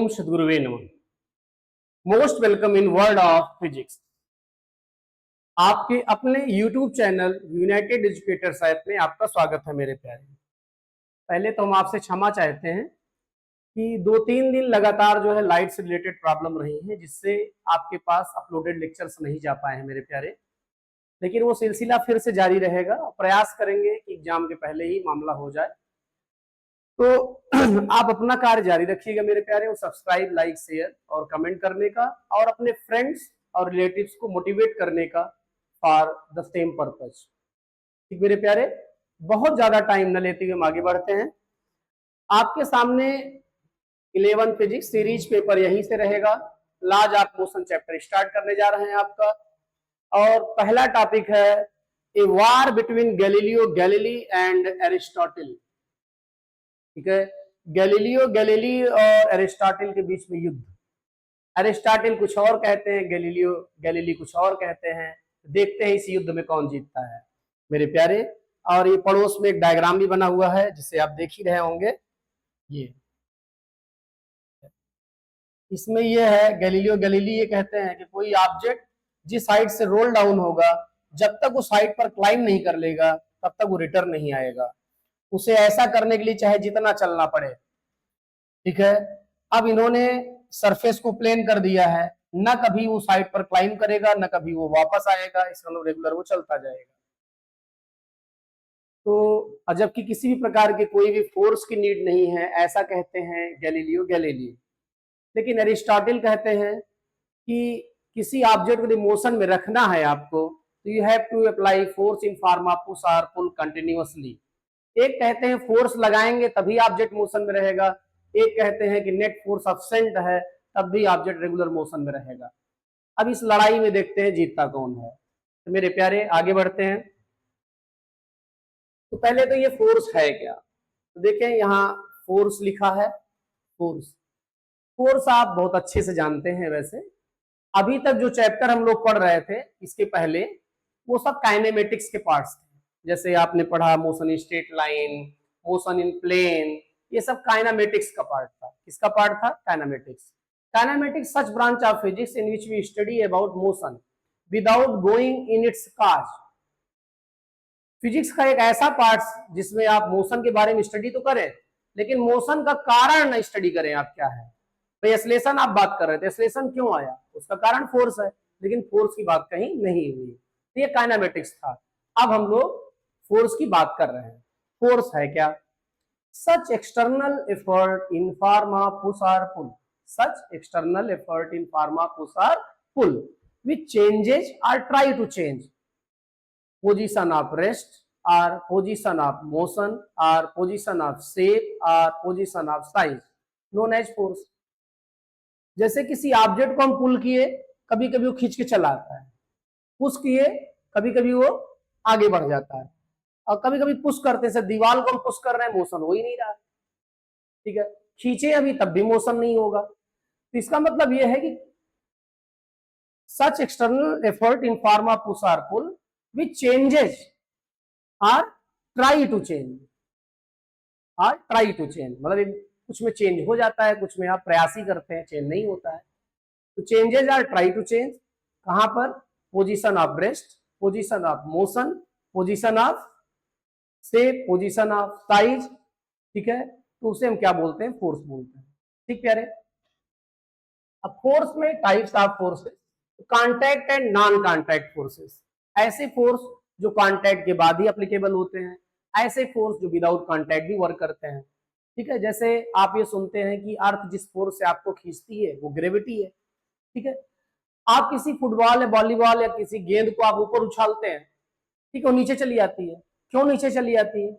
ओम सद्गुरुवे नमः। Most welcome in world of physics. आपके अपने YouTube channel United educators app में आपका स्वागत है मेरे प्यारे। पहले तो हम आपसे क्षमा चाहते हैं कि 2-3 दिन लगातार जो है लाइट से रिलेटेड प्रॉब्लम रही है, जिससे आपके पास अपलोडेड लेक्चर्स नहीं जा पाए हैं मेरे प्यारे। लेकिन वो सिलसिला फिर से जारी रहेगा। प्रयास करेंगे कि एग्जाम के पहले ही मामला हो जाए। तो आप अपना कार्य जारी रखिएगा मेरे प्यारे, और सब्सक्राइब, लाइक, शेयर और कमेंट करने का, और अपने फ्रेंड्स और रिलेटिव्स को मोटिवेट करने का फॉर द सेम पर्पस। ठीक मेरे प्यारे, बहुत ज्यादा टाइम न लेते हुए हम आगे बढ़ते हैं। आपके सामने 11 फिजिक्स सीरीज पेपर यहीं से रहेगा। लाज ऑफ मोशन चैप्टर स्टार्ट करने जा रहे हैं आपका, और पहला टॉपिक है a war between Galileo Galilei and Aristotle. ठीक है, गैलीलियो गैलीली और एरिस्टोटल के बीच में युद्ध। एरिस्टोटल कुछ और कहते हैं, गैलीलियो गैलीली कुछ और कहते हैं। देखते हैं इस युद्ध में कौन जीतता है मेरे प्यारे। और ये पड़ोस में एक डायग्राम भी बना हुआ है जिसे आप देख ही रहे होंगे। ये इसमें ये है, गैलीलियो गैलीली ये कहते हैं कि कोई ऑब्जेक्ट जिस हाइट से रोल डाउन होगा, जब तक उस हाइट पर क्लाइंब नहीं कर लेगा तब तक वो रिटर्न नहीं आएगा। उसे ऐसा करने के लिए चाहे जितना चलना पड़े। ठीक है, अब इन्होंने सरफेस को प्लेन कर दिया है, न कभी वो साइड पर क्लाइंब करेगा न कभी वो वापस आएगा, इसका मतलब रेगुलर वो चलता जाएगा। तो जबकि किसी भी प्रकार के कोई भी फोर्स की नीड नहीं है, ऐसा कहते हैं गैलीलियो गैलीली। लेकिन एरिस्टोटल कहते हैं कि किसी ऑब्जेक्ट को मोशन में रखना है आपको, तो you have to apply force in form of push और पुल कंटिन्यूअसली। एक कहते हैं फोर्स लगाएंगे तभी ऑब्जेक्ट मोशन में रहेगा, एक कहते हैं कि नेट फोर्स अब्सेंट है तब भी ऑब्जेक्ट रेगुलर मोशन में रहेगा। अब इस लड़ाई में देखते हैं जीतता कौन है। तो मेरे प्यारे आगे बढ़ते हैं। तो पहले तो ये फोर्स है क्या, तो देखें यहाँ फोर्स लिखा है। फोर्स फोर्स आप बहुत अच्छे से जानते हैं। वैसे अभी तक जो चैप्टर हम लोग पढ़ रहे थे इसके पहले, वो सब काइनेमेटिक्स के पार्ट्स थे। जैसे आपने पढ़ा motion in straight line, motion in plane, ये सब काइनेमेटिक्स का पार्ट था। किसका पार्ट था? Kinematics. Kinematics such branch of physics in which we study about motion without going in its cause. Physics का एक ऐसा पार्ट जिसमें आप मोशन के बारे में स्टडी तो करें, लेकिन मोशन का कारण न स्टडी करें। आप क्या है भाई, एक्सेलेरेशन आप बात कर रहे थे, एक्सेलेरेशन क्यों आया, उसका कारण फोर्स है, लेकिन फोर्स की बात कहीं नहीं हुई। तो ये काइनेमेटिक्स था। अब हम लोग फोर्स की बात कर रहे हैं। फोर्स है क्या? Such external effort in form of push और pull. Such external effort in form of push और pull which changes or try to change position of rest or position of motion or position of shape or position of size known as force। जैसे किसी object को हम पुल किए, कभी कभी वो खींच के चला आता है, पुश किए कभी कभी वो आगे बढ़ जाता है, और कभी कभी पुश करते से दीवार को हम पुश कर रहे हैं, मोशन हो ही नहीं रहा। ठीक है, खींचे अभी तब भी मोशन नहीं होगा। तो इसका मतलब यह है कि such external effort in form of push or pull which changes or try to change or try to change, मतलब कुछ में चेंज हो जाता है, कुछ में आप प्रयास ही करते हैं, चेंज नहीं होता है। तो changes are try to change. कहां पर? Position of rest, position of motion, position of shape, position of size. ठीक है, तो उसे हम क्या बोलते हैं? फोर्स बोलते हैं। ठीक प्यारे, अब फोर्स में types of forces, contact and non contact forces. ऐसे फोर्स जो कॉन्टैक्ट के बाद ही एप्लीकेबल होते हैं, ऐसे फोर्स जो विदाउट कॉन्टैक्ट भी वर्क करते हैं। ठीक है, जैसे आप ये सुनते हैं कि अर्थ जिस फोर्स से आपको खींचती है वो ग्रेविटी है। ठीक है, आप किसी फुटबॉल या वॉलीबॉल या किसी गेंद को आप ऊपर उछालते हैं, ठीक है, वो नीचे चली जाती है। क्यों नीचे चली जाती है?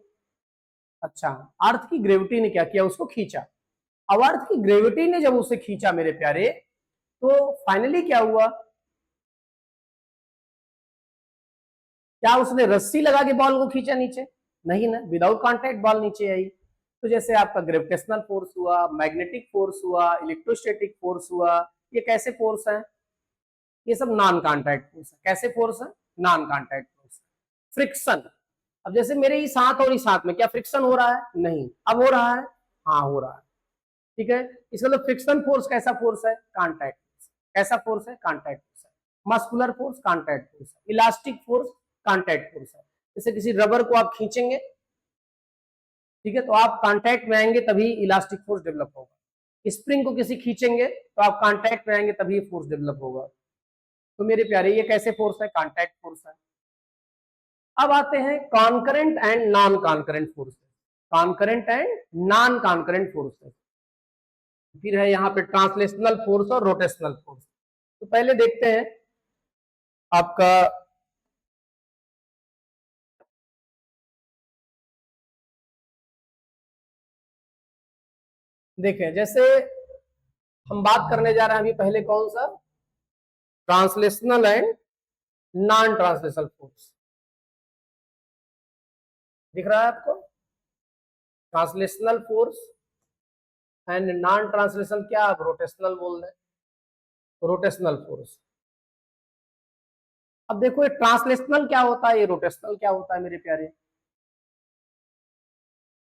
अच्छा, अर्थ की ग्रेविटी ने क्या किया? उसको खींचा। अब अर्थ की ग्रेविटी ने जब उसे खींचा मेरे प्यारे, तो फाइनली क्या हुआ? क्या उसने रस्सी लगा के बॉल को खींचा नीचे? नहीं ना, विदाउट कांटेक्ट बॉल नीचे आई। तो जैसे आपका ग्रेविटेशनल फोर्स हुआ, मैग्नेटिक फोर्स हुआ, इलेक्ट्रोस्टैटिक फोर्स हुआ, ये कैसे फोर्स है? ये सब नॉन कांटेक्ट फोर्स है। कैसे फोर्स है? Non contact force. फ्रिक्शन, अब जैसे मेरे इस हाथ और इस हाथ में क्या फ्रिक्शन हो रहा है? नहीं। अब हो रहा है? हाँ हो रहा है। ठीक है। इसका मतलब फ्रिक्शन फोर्स कैसा फोर्स है? Contact force. कैसा फोर्स है? कांटेक्ट फोर्स है। मस्कुलर फोर्स कांटेक्ट फोर्स है। इलास्टिक फोर्स कांटेक्ट फोर्स है। जैसे किसी रबर को आप खींचेंगे, ठीक है, तो आप कांटेक्ट में आएंगे तभी इलास्टिक फोर्स डेवलप होगा। स्प्रिंग को किसी खींचेंगे तो आप कांटेक्ट में आएंगे तभी फोर्स डेवलप होगा। तो मेरे प्यारे ये कैसे फोर्स है? कांटेक्ट फोर्स है। अब आते हैं concurrent and non concurrent forces. Concurrent and non concurrent forces. फिर है यहाँ पे ट्रांसलेशनल फोर्स और रोटेशनल फोर्स। तो पहले देखते हैं आपका देखें, जैसे हम बात करने जा रहे हैं अभी पहले कौन सा? Translational and non translational force. दिख रहा है आपको? Translational force and non translational क्या आप रोटेशनल बोल रहे हैं? Rotational force. अब देखो ये ट्रांसलेशनल क्या होता है, ये रोटेशनल क्या होता है मेरे प्यारे?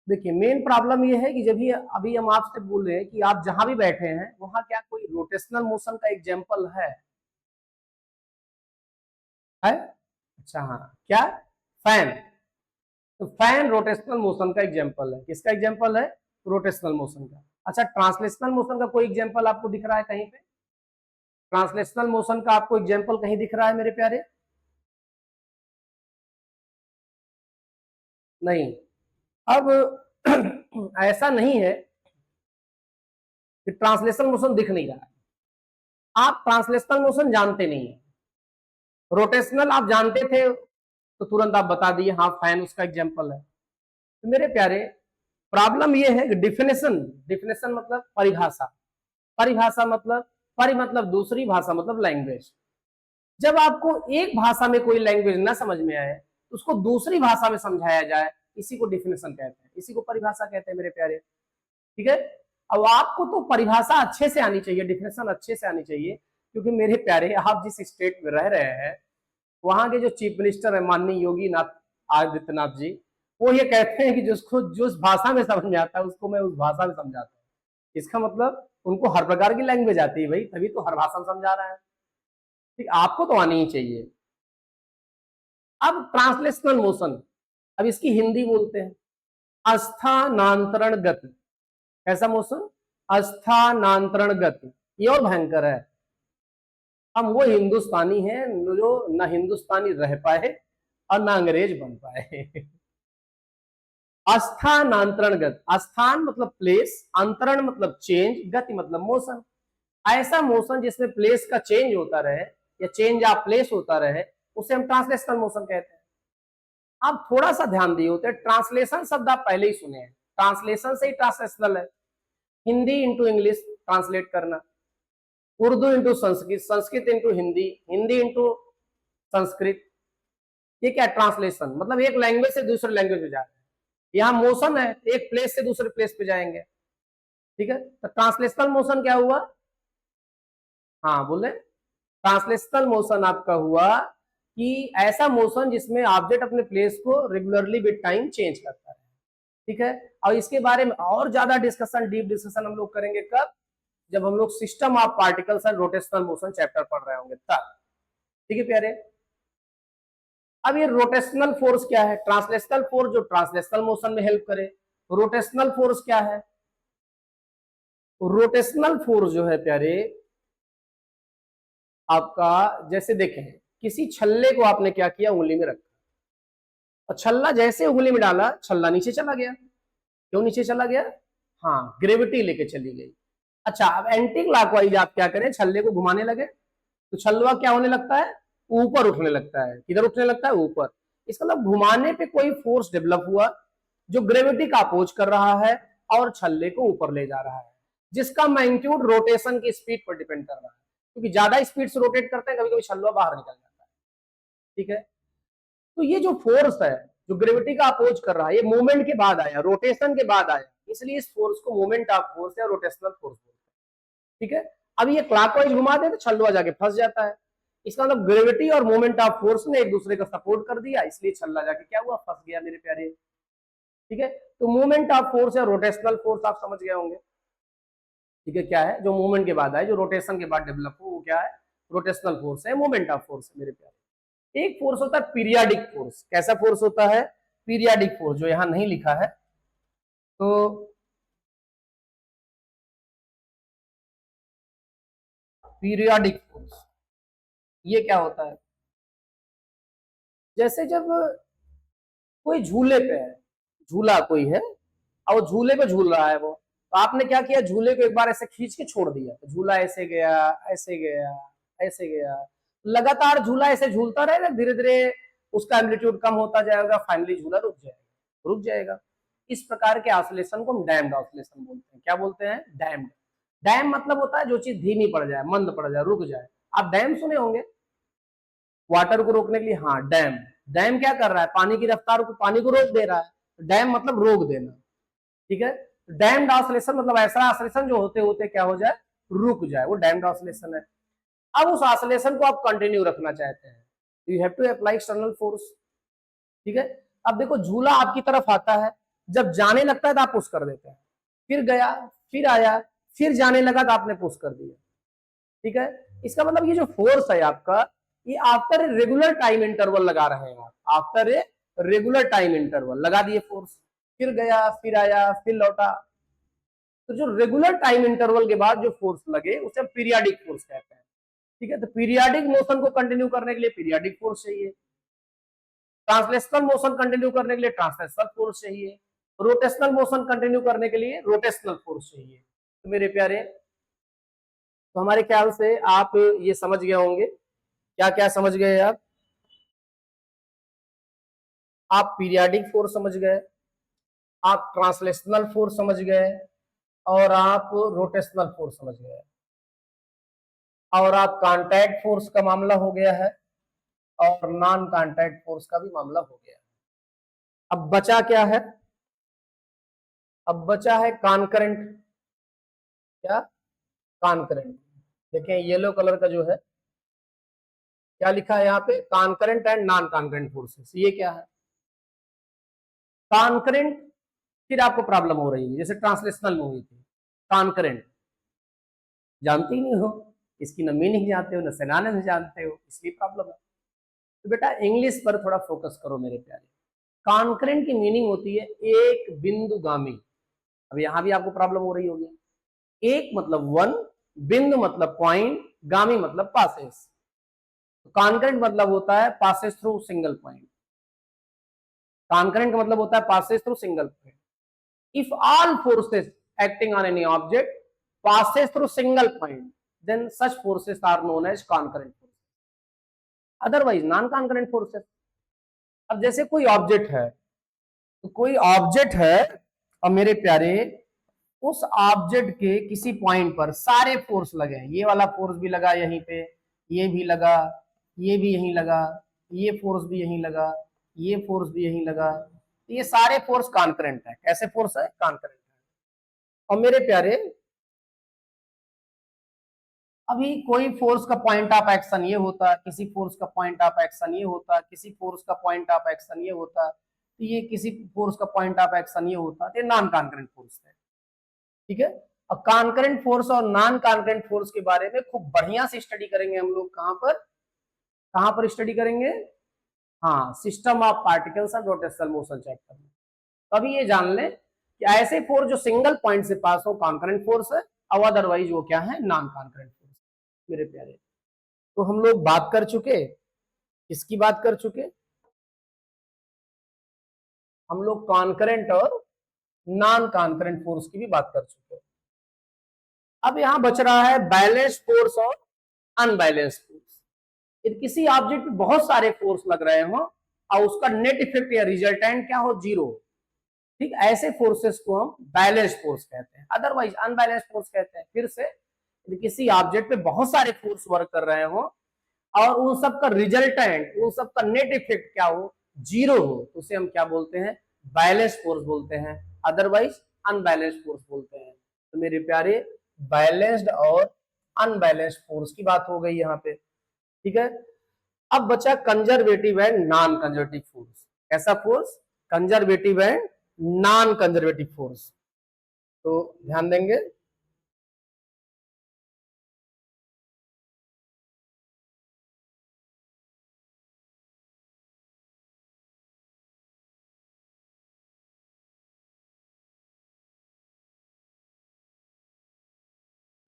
देखिए मेन प्रॉब्लम ये है कि जब ये अभी हम आपसे बोल रहे हैं कि आप जहां भी बैठे हैं वहां क्या कोई रोटेशनल मोशन का एग्जांपल है? अच्छा हाँ, क्या? फैन। तो फैन रोटेशनल मोशन का एग्जांपल है। किसका एग्जांपल है? रोटेशनल मोशन का। अच्छा ट्रांसलेशनल मोशन का कोई एग्जांपल आपको दिख रहा है कहीं पे? ट्रांसलेशनल मोशन का आपको एग्जांपल कहीं दिख रहा है मेरे प्यारे? नहीं। अब ऐसा नहीं है कि ट्रांसलेशनल मोशन दिख नहीं रहा है, आप ट्रांसलेशनल मोशन जानते नहीं है। रोटेशनल आप जानते थे तो तुरंत आप बता दिए हाँ फैन उसका एग्जांपल है। तो मेरे प्यारे प्रॉब्लम ये है कि डिफिनेशन, डिफिनेशन मतलब परिभाषा, परिभाषा मतलब परि मतलब दूसरी, भाषा मतलब लैंग्वेज। जब आपको एक भाषा में कोई लैंग्वेज ना समझ में आए तो उसको दूसरी भाषा में समझाया जाए, इसी को डिफिनेशन कहते हैं, इसी को परिभाषा कहते हैं मेरे प्यारे। ठीक है। अब आपको तो परिभाषा अच्छे से आनी चाहिए, डिफिनेशन अच्छे से आनी चाहिए, क्योंकि मेरे प्यारे आप जिस स्टेट में रह रहे हैं वहां के जो चीफ मिनिस्टर है माननीय योगी नाथ आदित्यनाथ जी, वो ये कहते हैं कि जिसको जिस भाषा में समझ में आता है उसको मैं उस भाषा में समझाता हूँ। इसका मतलब उनको हर प्रकार की लैंग्वेज आती है भाई, तभी तो हर भाषा में समझा रहा है। ठीक, आपको तो आनी ही चाहिए। अब ट्रांसलेशनल मोशन, अब इसकी हिंदी बोलते हैं अस्थानांतरण गति। कैसा मोशन? अस्थानांतरण गति। ये और भयंकर है। हम वो हिंदुस्तानी हैं जो न हिंदुस्तानी रह पाए और ना अंग्रेज बन पाए। अस्थानांतरण गति, अस्थान मतलब प्लेस, अंतरण मतलब चेंज, गति मतलब मोशन। ऐसा मोशन जिसमें प्लेस का चेंज होता रहे या चेंज ऑफ प्लेस होता रहे उसे हम ट्रांसलेशनल मोशन कहते हैं। आप थोड़ा सा ध्यान दिए होते, ट्रांसलेशन शब्द आप पहले ही सुने हैं, ट्रांसलेशन से ही ट्रांसलेशनल है। हिंदी इंटू इंग्लिश ट्रांसलेट करना, Urdu into Sanskrit, Sanskrit into Hindi, Hindi into Sanskrit, ये क्या ट्रांसलेशन? मतलब एक लैंग्वेज से दूसरे लैंग्वेज में जा रहे हैं। यहाँ मोशन है, एक प्लेस से दूसरे प्लेस पे जाएंगे। ठीक है, तो ट्रांसलेशनल मोशन क्या हुआ? हाँ बोले, ट्रांसलेशनल मोशन आपका हुआ कि ऐसा मोशन जिसमें ऑब्जेक्ट अपने प्लेस को रेगुलरली विद टाइम चेंज करता है। ठीक है, और इसके बारे में और ज्यादा डिस्कशन, डीप डिस्कशन हम लोग करेंगे कब? जब हम लोग system of particles and rotational motion chapter पढ़ रहे होंगे तब। ठीक है प्यारे। अब ये रोटेशनल फोर्स क्या है? ट्रांसलेशनल फोर्स जो ट्रांसलेशनल मोशन में हेल्प करे। रोटेशनल फोर्स क्या है? रोटेशनल फोर्स जो है प्यारे आपका, जैसे देखें किसी छल्ले को आपने क्या किया, उंगली में रखा और छल्ला जैसे उंगली में डाला छल्ला नीचे चला गया। क्यों नीचे चला गया? हाँ, ग्रेविटी लेके चली गई। अच्छा अब एंटी क्लॉकवाइज आप क्या करें, छल्ले को घुमाने लगे तो छल्ला क्या होने लगता है? ऊपर उठने लगता है। किधर उठने लगता है? ऊपर। इसका मतलब घुमाने पे कोई फोर्स डेवलप हुआ जो ग्रेविटी का अपोज कर रहा है और छल्ले को ऊपर ले जा रहा है, जिसका मैग्नीट्यूड रोटेशन की स्पीड पर डिपेंड कर रहा है, क्योंकि ज्यादा स्पीड से रोटेट करते हैं कभी कभी छल्ला बाहर निकल जाता है। ठीक है, तो ये जो फोर्स है जो ग्रेविटी का अपोज कर रहा है, ये मूवमेंट के बाद आया, रोटेशन के बाद आया, इसलिए इस फोर्स को मूवमेंट ऑफ फोर्स या रोटेशनल फोर्स बोलते हैं। ठीक है, अब ये क्लॉकवाइज घुमा दे तो छल्ला जाके फंस जाता है। इसका मतलब ग्रेविटी और मोमेंट ऑफ फोर्स ने एक दूसरे का सपोर्ट कर दिया, इसलिए छल्ला जाके क्या हुआ? फंस गया मेरे प्यारे। ठीक है, तो मूवमेंट ऑफ फोर्स या रोटेशनल फोर्स आप समझ गए होंगे। ठीक है, क्या है जो मूवमेंट के बाद आए, जो रोटेशन के बाद डेवलप हो, वो क्या है, रोटेशनल फोर्स है, मोमेंट ऑफ फोर्स है मेरे प्यारे। एक फोर्स होता है पीरियाडिक फोर्स। कैसा फोर्स होता है, पीरियाडिक फोर्स, जो यहां नहीं लिखा है। तो पीरियाडिक फोर्स ये क्या होता है, जैसे जब कोई झूले पे है, झूला कोई है और वो झूले पे झूल रहा है, वो तो आपने क्या किया, झूले को एक बार ऐसे खींच के छोड़ दिया, तो झूला ऐसे गया, ऐसे गया, ऐसे गया, लगातार झूला ऐसे झूलता रहेगा, धीरे धीरे उसका एम्पलीट्यूड कम होता जाएगा, फाइनली झूला रुक जाएगा, रुक जाएगा। इस प्रकार के ऑसिलेशन को हम डैम्ड ऑसिलेशन बोलते हैं। क्या बोलते हैं, डैम्ड। डैम मतलब होता है जो चीज धीमी पड़ जाए, मंद पड़ जाए, रुक जाए। आप डैम सुने होंगे वाटर को रोकने के लिए, हाँ डैम। डैम क्या कर रहा है, पानी की रफ्तार को, पानी को रोक दे रहा है। डैम मतलब रोक देना, ठीक है। डैम्ड ऑसिलेशन मतलब ऐसा ऑसिलेशन जो होते होते क्या हो जाए, रुक जाए, वो डैम्ड ऑसिलेशन है। अब उस ऑसिलेशन को आप कंटिन्यू रखना चाहते हैं, you have to apply external force, ठीक है। अब देखो झूला आपकी तरफ आता है, जब जाने लगता है तो आप पुश कर देते हैं, फिर गया, फिर आया, फिर जाने लगा तो आपने पुश कर दिया, ठीक है। इसका मतलब ये जो फोर्स है आपका, ये आफ्टर रेगुलर टाइम इंटरवल लगा रहे हैं आप, after a regular time interval लगा दिए फोर्स, फिर गया, फिर आया, फिर लौटा। तो जो रेगुलर टाइम इंटरवल के बाद जो फोर्स लगे उसे हम पीरियाडिक फोर्स कहते हैं, ठीक है। तो पीरियाडिक मोशन को कंटिन्यू करने के लिए पीरियाडिक फोर्स चाहिए, ट्रांसलेशनल मोशन कंटिन्यू करने के लिए ट्रांसलेशनल फोर्स चाहिए, रोटेशनल मोशन कंटिन्यू करने के लिए रोटेशनल फोर्स चाहिए। तो मेरे प्यारे, तो हमारे ख्याल से आप ये समझ गए होंगे, क्या क्या समझ गए आप पीरियाडिक फोर्स समझ गए, आप ट्रांसलेशनल फोर्स समझ गए, और आप रोटेशनल फोर्स समझ गए, और आप कांटेक्ट फोर्स का मामला हो गया है, और नॉन कांटेक्ट फोर्स का भी मामला हो गया है। अब बचा क्या है, अब बचा है कॉन्करेंट। क्या, कॉन्करेंट। देखें येलो कलर का जो है, क्या लिखा है यहाँ पे, concurrent and non concurrent forces. ये क्या है, कॉन्करेंट, फिर आपको प्रॉब्लम हो रही है, जैसे ट्रांसलेशनल में हुई थी। कॉन्करेंट जानते ही नहीं हो, इसकी न मीनिंग जानते हो, न सिनोनिम जानते हो, इसलिए प्रॉब्लम है। तो बेटा इंग्लिश पर थोड़ा फोकस करो मेरे प्यारे। कॉन्करेंट की मीनिंग होती है एक बिंदुगामी। अब यहां भी आपको प्रॉब्लम हो रही होगी, एक मतलब वन, बिंदु मतलब पॉइंट, गामी मतलब पासेस। कॉन्करेंट मतलब होता है passes through single point. Concurrent का मतलब होता है passes through single point. If all forces acting on any object passes through single point, then such forces are known as concurrent forces, otherwise non concurrent forces। अब जैसे कोई object है, तो कोई ऑब्जेक्ट है, और मेरे प्यारे उस ऑब्जेक्ट के किसी पॉइंट पर सारे फोर्स लगे हैं, ये वाला फोर्स भी लगा यहीं पे, ये भी लगा, ये भी यहीं लगा, ये फोर्स भी यहीं लगा, ये फोर्स भी यहीं लगा, तो ये सारे फोर्स कॉन्करेंट है। कैसे फोर्स है, कॉन्करेंट है। और मेरे प्यारे अभी कोई फोर्स का पॉइंट ऑफ एक्शन ये होता, किसी फोर्स का पॉइंट ऑफ एक्शन ये होता, किसी फोर्स का पॉइंट ऑफ एक्शन ये होता, तो ये किसी फोर्स का पॉइंट ऑफ एक्शन ये होता, तो ये नॉन कॉन्करेंट फोर्स है, ठीक है। अब कॉन्करेंट फोर्स और नॉन कॉन्करेंट फोर्स के बारे में खूब बढ़िया से स्टडी करेंगे हम लोग। कहां पर स्टडी करेंगे, हाँ system of particles and rotational motion chapter में। तो अभी ये जान लें कि ऐसे फोर्स जो सिंगल पॉइंट से पास हो कॉन्करेंट फोर्स है, और अदरवाइज वो क्या है, नॉन कॉन्करेंट फोर्स। मेरे प्यारे, तो हम लोग बात कर चुके, किसकी बात कर चुके, हम लोग कॉन्करेंट और नॉन कॉन्करेंट फोर्स की भी बात कर चुके। अब यहां बच रहा है बैलेंस फोर्स और अनबैलेंस फोर्स। यदि किसी ऑब्जेक्ट पे बहुत सारे फोर्स लग रहे हो और उसका नेट इफेक्ट या रिजल्टेंट क्या हो, जीरो, ठीक, ऐसे फोर्सेस को हम बैलेंस फोर्स कहते हैं, अदरवाइज अनबैलेंस फोर्स कहते हैं। फिर से यदि किसी ऑब्जेक्ट पे बहुत सारे फोर्स वर्क कर रहे हो और उन सब का रिजल्टेंट, उन सब का नेट इफेक्ट क्या हो, जीरो हो, तो उसे हम क्या बोलते हैं, बैलेंस फोर्स बोलते हैं, अदरवाइज अनबैलेंस फोर्स बोलते हैं। तो मेरे प्यारे बैलेंस्ड और अनबैलेंस्ड फोर्स की बात हो गई यहाँ पे, ठीक है। अब बचा conservative and non conservative force. कैसा force, conservative and non conservative force. तो ध्यान देंगे,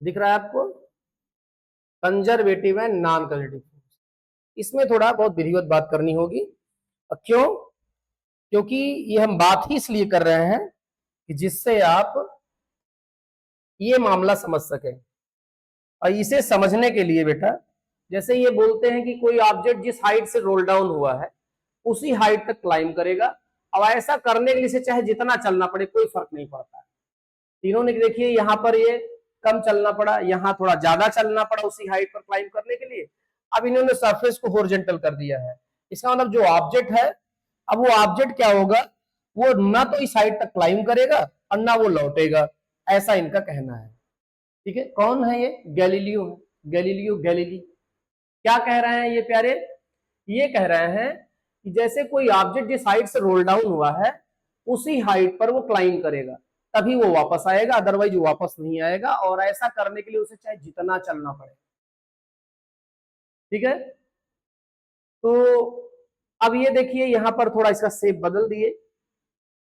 दिख रहा है आपको, conservative and non conservative force. इसमें थोड़ा बहुत विधिवत बात करनी होगी। क्यों? क्योंकि ये हम बात ही इसलिए कर रहे हैं कि जिससे आप ये मामला समझ सके। और इसे समझने के लिए बेटा, जैसे ये बोलते हैं कि कोई ऑब्जेक्ट जिस हाइट से रोल डाउन हुआ है उसी हाइट तक क्लाइंब करेगा। अब ऐसा करने के लिए से चाहे जितना चलना पड़े कोई फर्क नहीं पड़ता है। तीनों ने देखिए यहाँ पर ये कम चलना पड़ा, यहाँ थोड़ा ज्यादा चलना पड़ा उसी हाइट पर क्लाइंब करने के लिए। अब इन्होंने सरफेस को हॉरिजॉन्टल कर दिया है। इसका मतलब जो ऑब्जेक्ट है, अब वो ऑब्जेक्ट क्या होगा, वो ना तो इस हाइट तक क्लाइंब करेगा और ना वो लौटेगा, ऐसा इनका कहना है। ठीक है, कौन है ये? गैलीलियो है, गैलीलियो गैलीली। क्या कह रहे हैं ये प्यारे? ये कह रहे हैं कि जैसे कोई ऑब्जेक्ट जिस हाइट से रोल डाउन हुआ है उसी हाइट पर वो क्लाइंब करेगा, तभी वो वापस आएगा, अदरवाइज वो वापस नहीं आएगा। और ऐसा करने के लिए उसे चाहे जितना चलना पड़े। ठीक है, तो अब ये देखिए यहाँ पर थोड़ा इसका शेप बदल दिए,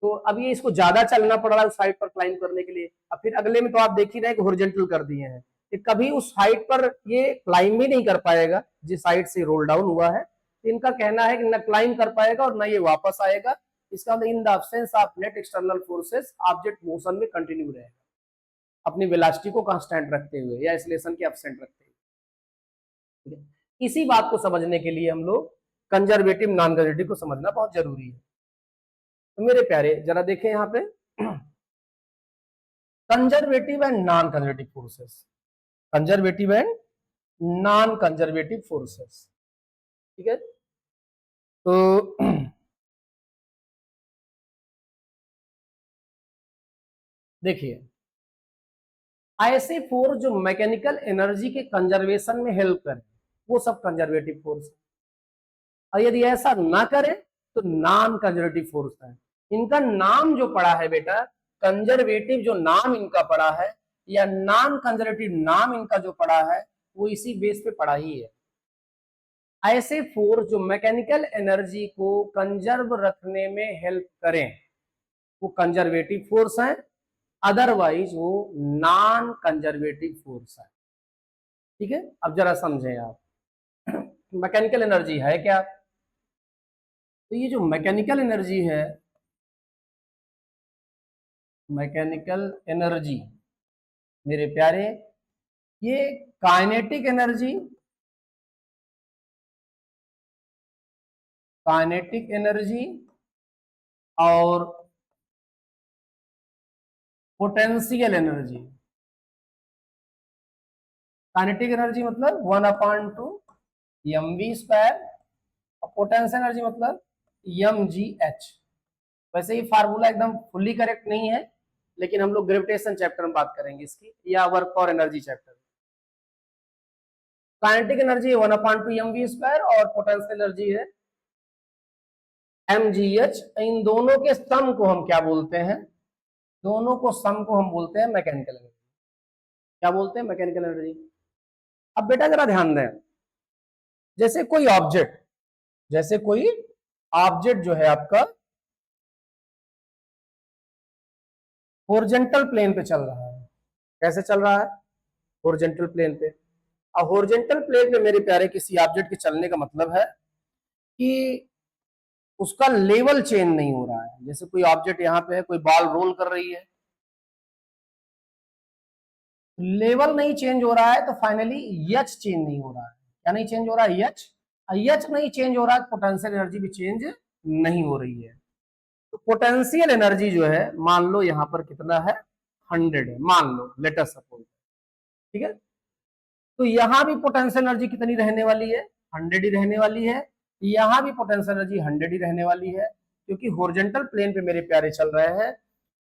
तो अब ये इसको ज्यादा चलना पड़ रहा है उस हाइट पर क्लाइंब करने के लिए। अब फिर अगले में तो आप देख ही रहे हैं कि हॉरिजॉन्टल कर दिए हैं, कि कभी उस हाइट पर ये क्लाइंब भी नहीं कर पाएगा जिस हाइट से रोल डाउन हुआ है। तो इनका कहना है कि न क्लाइंब कर पाएगा और न ये वापस आएगा। इसका मतलब in the absence of net external forces object motion में कंटिन्यू रहेगा अपनी वेलोसिटी को कांस्टेंट रखते हुए या एक्सेलरेशन के एब्सेंट रखते हुए। इसी बात को समझने के लिए हम लोग कंजर्वेटिव नॉन कंजर्वेटिव को समझना बहुत जरूरी है। तो मेरे प्यारे जरा देखें यहाँ पे, conservative and non conservative forces, conservative and non conservative forces. ठीक है, तो देखिए, ऐसे फोर्स जो मैकेनिकल एनर्जी के कंजर्वेशन में हेल्प करें वो सब कंजर्वेटिव फोर्स है, और यदि ऐसा ना करे तो नॉन कंजर्वेटिव फोर्स है। इनका नाम जो पड़ा है बेटा, कंजर्वेटिव जो नाम इनका पड़ा है या नॉन कंजर्वेटिव नाम इनका जो पड़ा है वो इसी बेस पे पड़ा ही है। ऐसे फोर्स जो मैकेनिकल एनर्जी को कंजर्व रखने में हेल्प करें वो कंजर्वेटिव फोर्स है, अदरवाइज वो नॉन कंजर्वेटिव फोर्स है। ठीक है, अब जरा समझें आप, मैकेनिकल एनर्जी है क्या? तो ये जो मैकेनिकल एनर्जी है, मैकेनिकल एनर्जी मेरे प्यारे, ये काइनेटिक एनर्जी, काइनेटिक एनर्जी और पोटेंशियल एनर्जी। काइनेटिक एनर्जी मतलब 1/2 mv², और पोटेंशियल एनर्जी मतलब mgh। वैसे ही फार्मूला एकदम फुल्ली करेक्ट नहीं है, लेकिन हम लोग ग्रेविटेशन चैप्टर में बात करेंगे इसकी, या work for energy chapter. Kinetic energy 1/2 mv² और पोटेंशियल एनर्जी है mgh। इन दोनों के सम को हम क्या बोलते हैं? दोनों को सम को हम बोलते हैं मैकेनिकल एनर्जी। क्या बोलते हैं? Mechanical energy. अब बेटा जरा ध्यान दें, जैसे कोई ऑब्जेक्ट, जैसे कोई ऑब्जेक्ट जो है आपका हॉरिजॉन्टल प्लेन पे चल रहा है। कैसे चल रहा है? हॉरिजॉन्टल प्लेन पे। अब हॉरिजॉन्टल प्लेन पे मेरे प्यारे किसी ऑब्जेक्ट के चलने का मतलब है कि उसका लेवल चेंज नहीं हो रहा है। जैसे कोई ऑब्जेक्ट यहाँ पे है, कोई बॉल रोल कर रही है, लेवल नहीं चेंज हो रहा है तो फाइनली एच चेंज नहीं हो रहा है। क्या नहीं चेंज हो रहा है? एच। एच नहीं चेंज हो रहा है, पोटेंशियल एनर्जी भी चेंज नहीं हो रही है। तो पोटेंशियल एनर्जी जो है, मान लो यहाँ पर कितना है, 100 है, मान लो, लेट अस सपोज। ठीक है, तो यहां भी पोटेंशियल एनर्जी कितनी रहने वाली है? 100 ही रहने वाली है। यहां भी पोटेंशियल एनर्जी 100 ही रहने वाली है, क्योंकि हॉरिजॉन्टल प्लेन पे मेरे प्यारे चल रहे हैं।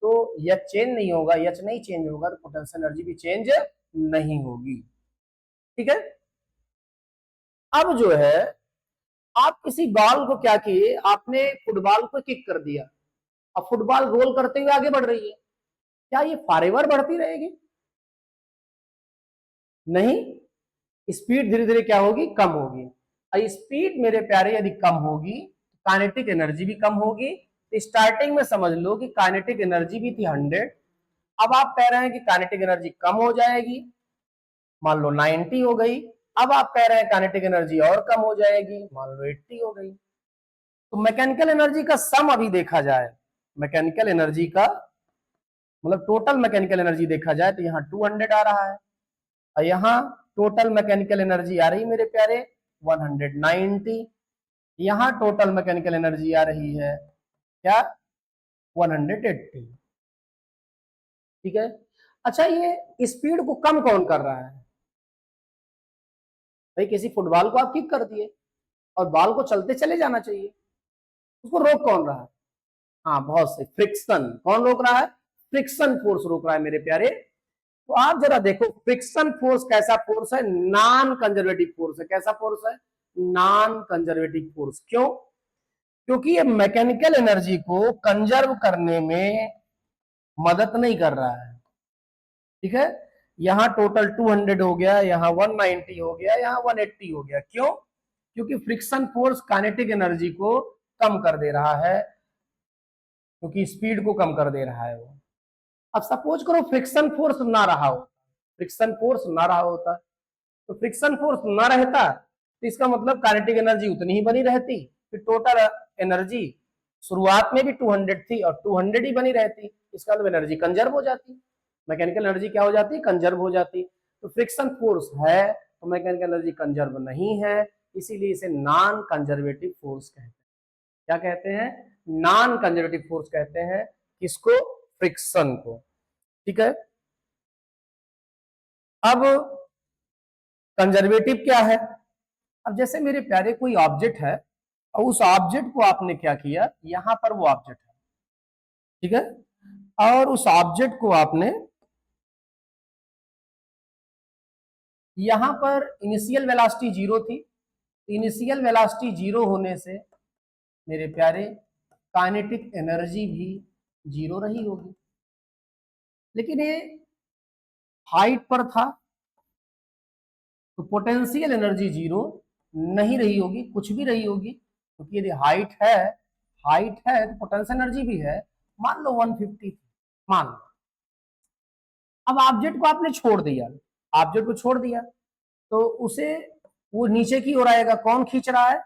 तो एच चेंज नहीं होगा, एच नहीं चेंज होगा तो पोटेंशियल एनर्जी भी चेंज नहीं होगी। ठीक है, अब जो है, आप किसी बॉल को क्या किए, आपने फुटबॉल को किक कर दिया, अब फुटबॉल रोल करते हुए आगे बढ़ रही है, क्या ये फॉरएवर बढ़ती रहेगी? नहीं, स्पीड धीरे धीरे क्या होगी? कम होगी। और स्पीड मेरे प्यारे यदि कम होगी तो काइनेटिक एनर्जी भी कम होगी। तो स्टार्टिंग में समझ लो कि काइनेटिक एनर्जी भी थी 100, अब आप कह रहे हैं कि काइनेटिक एनर्जी कम हो जाएगी, मान लो 90 हो गई। अब आप कह रहे हैं काइनेटिक एनर्जी और कम हो जाएगी, मान लो 80 हो गई। तो मैकेनिकल एनर्जी का सम अभी देखा जाए, मैकेनिकल एनर्जी का मतलब टोटल मैकेनिकल एनर्जी देखा जाए तो यहाँ 200 आ रहा है, और यहाँ टोटल मैकेनिकल एनर्जी आ रही मेरे प्यारे 190। यहाँ टोटल मैकेनिकल एनर्जी आ रही है क्या, 180। ठीक है। अच्छा, ये स्पीड को कम कौन कर रहा है? भाई किसी फुटबॉल को आप किक कर दिए और बॉल को चलते चले जाना चाहिए, उसको रोक कौन रहा है? हाँ, बहुत सही, फ्रिक्शन। कौन रोक रहा है? फ्रिक्शन फोर्स रोक रहा है मेरे प्यारे। तो आप जरा देखो फ्रिक्शन फोर्स कैसा फोर्स है, नॉन कंजर्वेटिव फोर्स है। कैसा फोर्स है? Non conservative force. क्यों? क्योंकि ये मैकेनिकल एनर्जी को कंजर्व करने में मदद नहीं कर रहा है। ठीक है, यहां टोटल 200 हो गया, यहां 190 हो गया, यहां 180 हो गया। क्यों? क्योंकि फ्रिक्शन फोर्स काइनेटिक एनर्जी को कम कर दे रहा है, क्योंकि स्पीड को कम कर दे रहा है वो। अब सपोज करो फ्रिक्शन फोर्स ना रहा हो, फ्रिक्शन फोर्स ना रहा होता, तो फ्रिक्शन फोर्स ना रहता तो इसका मतलब काइनेटिक एनर्जी उतनी ही बनी रहती, फिर टोटल एनर्जी शुरुआत में भी 200 थी और 200 ही बनी रहती, इसका मतलब एनर्जी कंजर्व हो जाती, मैकेनिकल एनर्जी क्या हो जाती? कंजर्व हो जाती। तो फ्रिक्शन फोर्स है तो मैकेनिकल एनर्जी कंजर्व नहीं है, इसीलिए इसे नॉन कंजर्वेटिव फोर्स कहते हैं। क्या कहते हैं? नॉन कंजर्वेटिव फोर्स कहते हैं किसको? फ्रिक्शन को। ठीक है। अब कंजर्वेटिव क्या है? अब जैसे मेरे प्यारे कोई ऑब्जेक्ट है और उस ऑब्जेक्ट को आपने क्या किया, यहां पर वो ऑब्जेक्ट है, ठीक है, और उस ऑब्जेक्ट को आपने यहां पर इनिशियल वेलोसिटी 0 थी, इनिशियल वेलोसिटी 0 होने से मेरे प्यारे काइनेटिक एनर्जी भी 0 रही होगी। लेकिन ये हाइट पर था तो पोटेंशियल एनर्जी 0 नहीं रही होगी, कुछ भी रही होगी, क्योंकि यदि हाइट है तो पोटेंशियल एनर्जी भी है। मान लो 150 थी, मान लो। अब ऑब्जेक्ट को आपने छोड़ दिया, ऑब्जेक्ट को छोड़ दिया तो उसे वो नीचे की ओर आएगा। कौन खींच रहा है?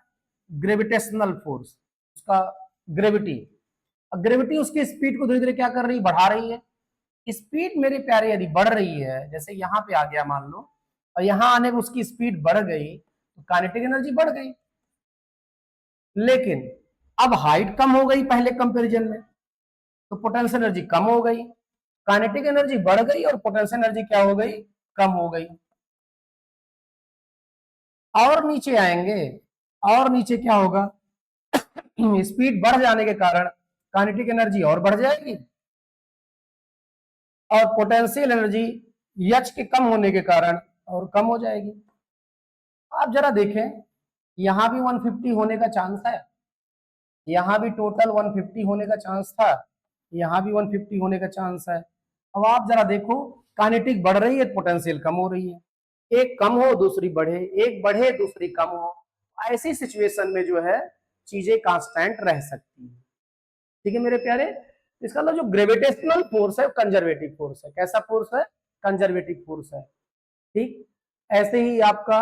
ग्रेविटेशनल फोर्स, उसका ग्रेविटी। अब ग्रेविटी उसकी स्पीड को धीरे धीरे क्या कर रही है? बढ़ा रही है। स्पीड मेरे प्यारे यदि बढ़ रही है, जैसे यहां पे आ गया मान लो, और यहां आने में उसकी स्पीड बढ़ गई तो काइनेटिक एनर्जी बढ़ गई। लेकिन अब हाइट कम हो गई पहले कंपैरिजन में, तो पोटेंशियल एनर्जी कम हो गई, काइनेटिक एनर्जी बढ़ गई और पोटेंशियल एनर्जी क्या हो गई? कम हो गई। और नीचे आएंगे, और नीचे क्या होगा? स्पीड बढ़ जाने के कारण काइनेटिक एनर्जी और बढ़ जाएगी और पोटेंशियल एनर्जी एच के कम होने के कारण और कम हो जाएगी। आप जरा देखें, यहां भी 150 होने का चांस है, यहां भी टोटल 150 होने का चांस था, यहां भी 150 होने का चांस है। अब आप जरा देखो, काइनेटिक बढ़ रही है, पोटेंशियल कम हो रही है, एक कम हो दूसरी बढ़े, एक बढ़े दूसरी कम हो, ऐसी सिचुएशन में जो है चीजें कांस्टेंट रह सकती है। ठीक है मेरे प्यारे, इसका मतलब जो ग्रेविटेशनल फोर्स है कंजर्वेटिव फोर्स है। कैसा फोर्स है? कंजर्वेटिव फोर्स है। ठीक, ऐसे ही आपका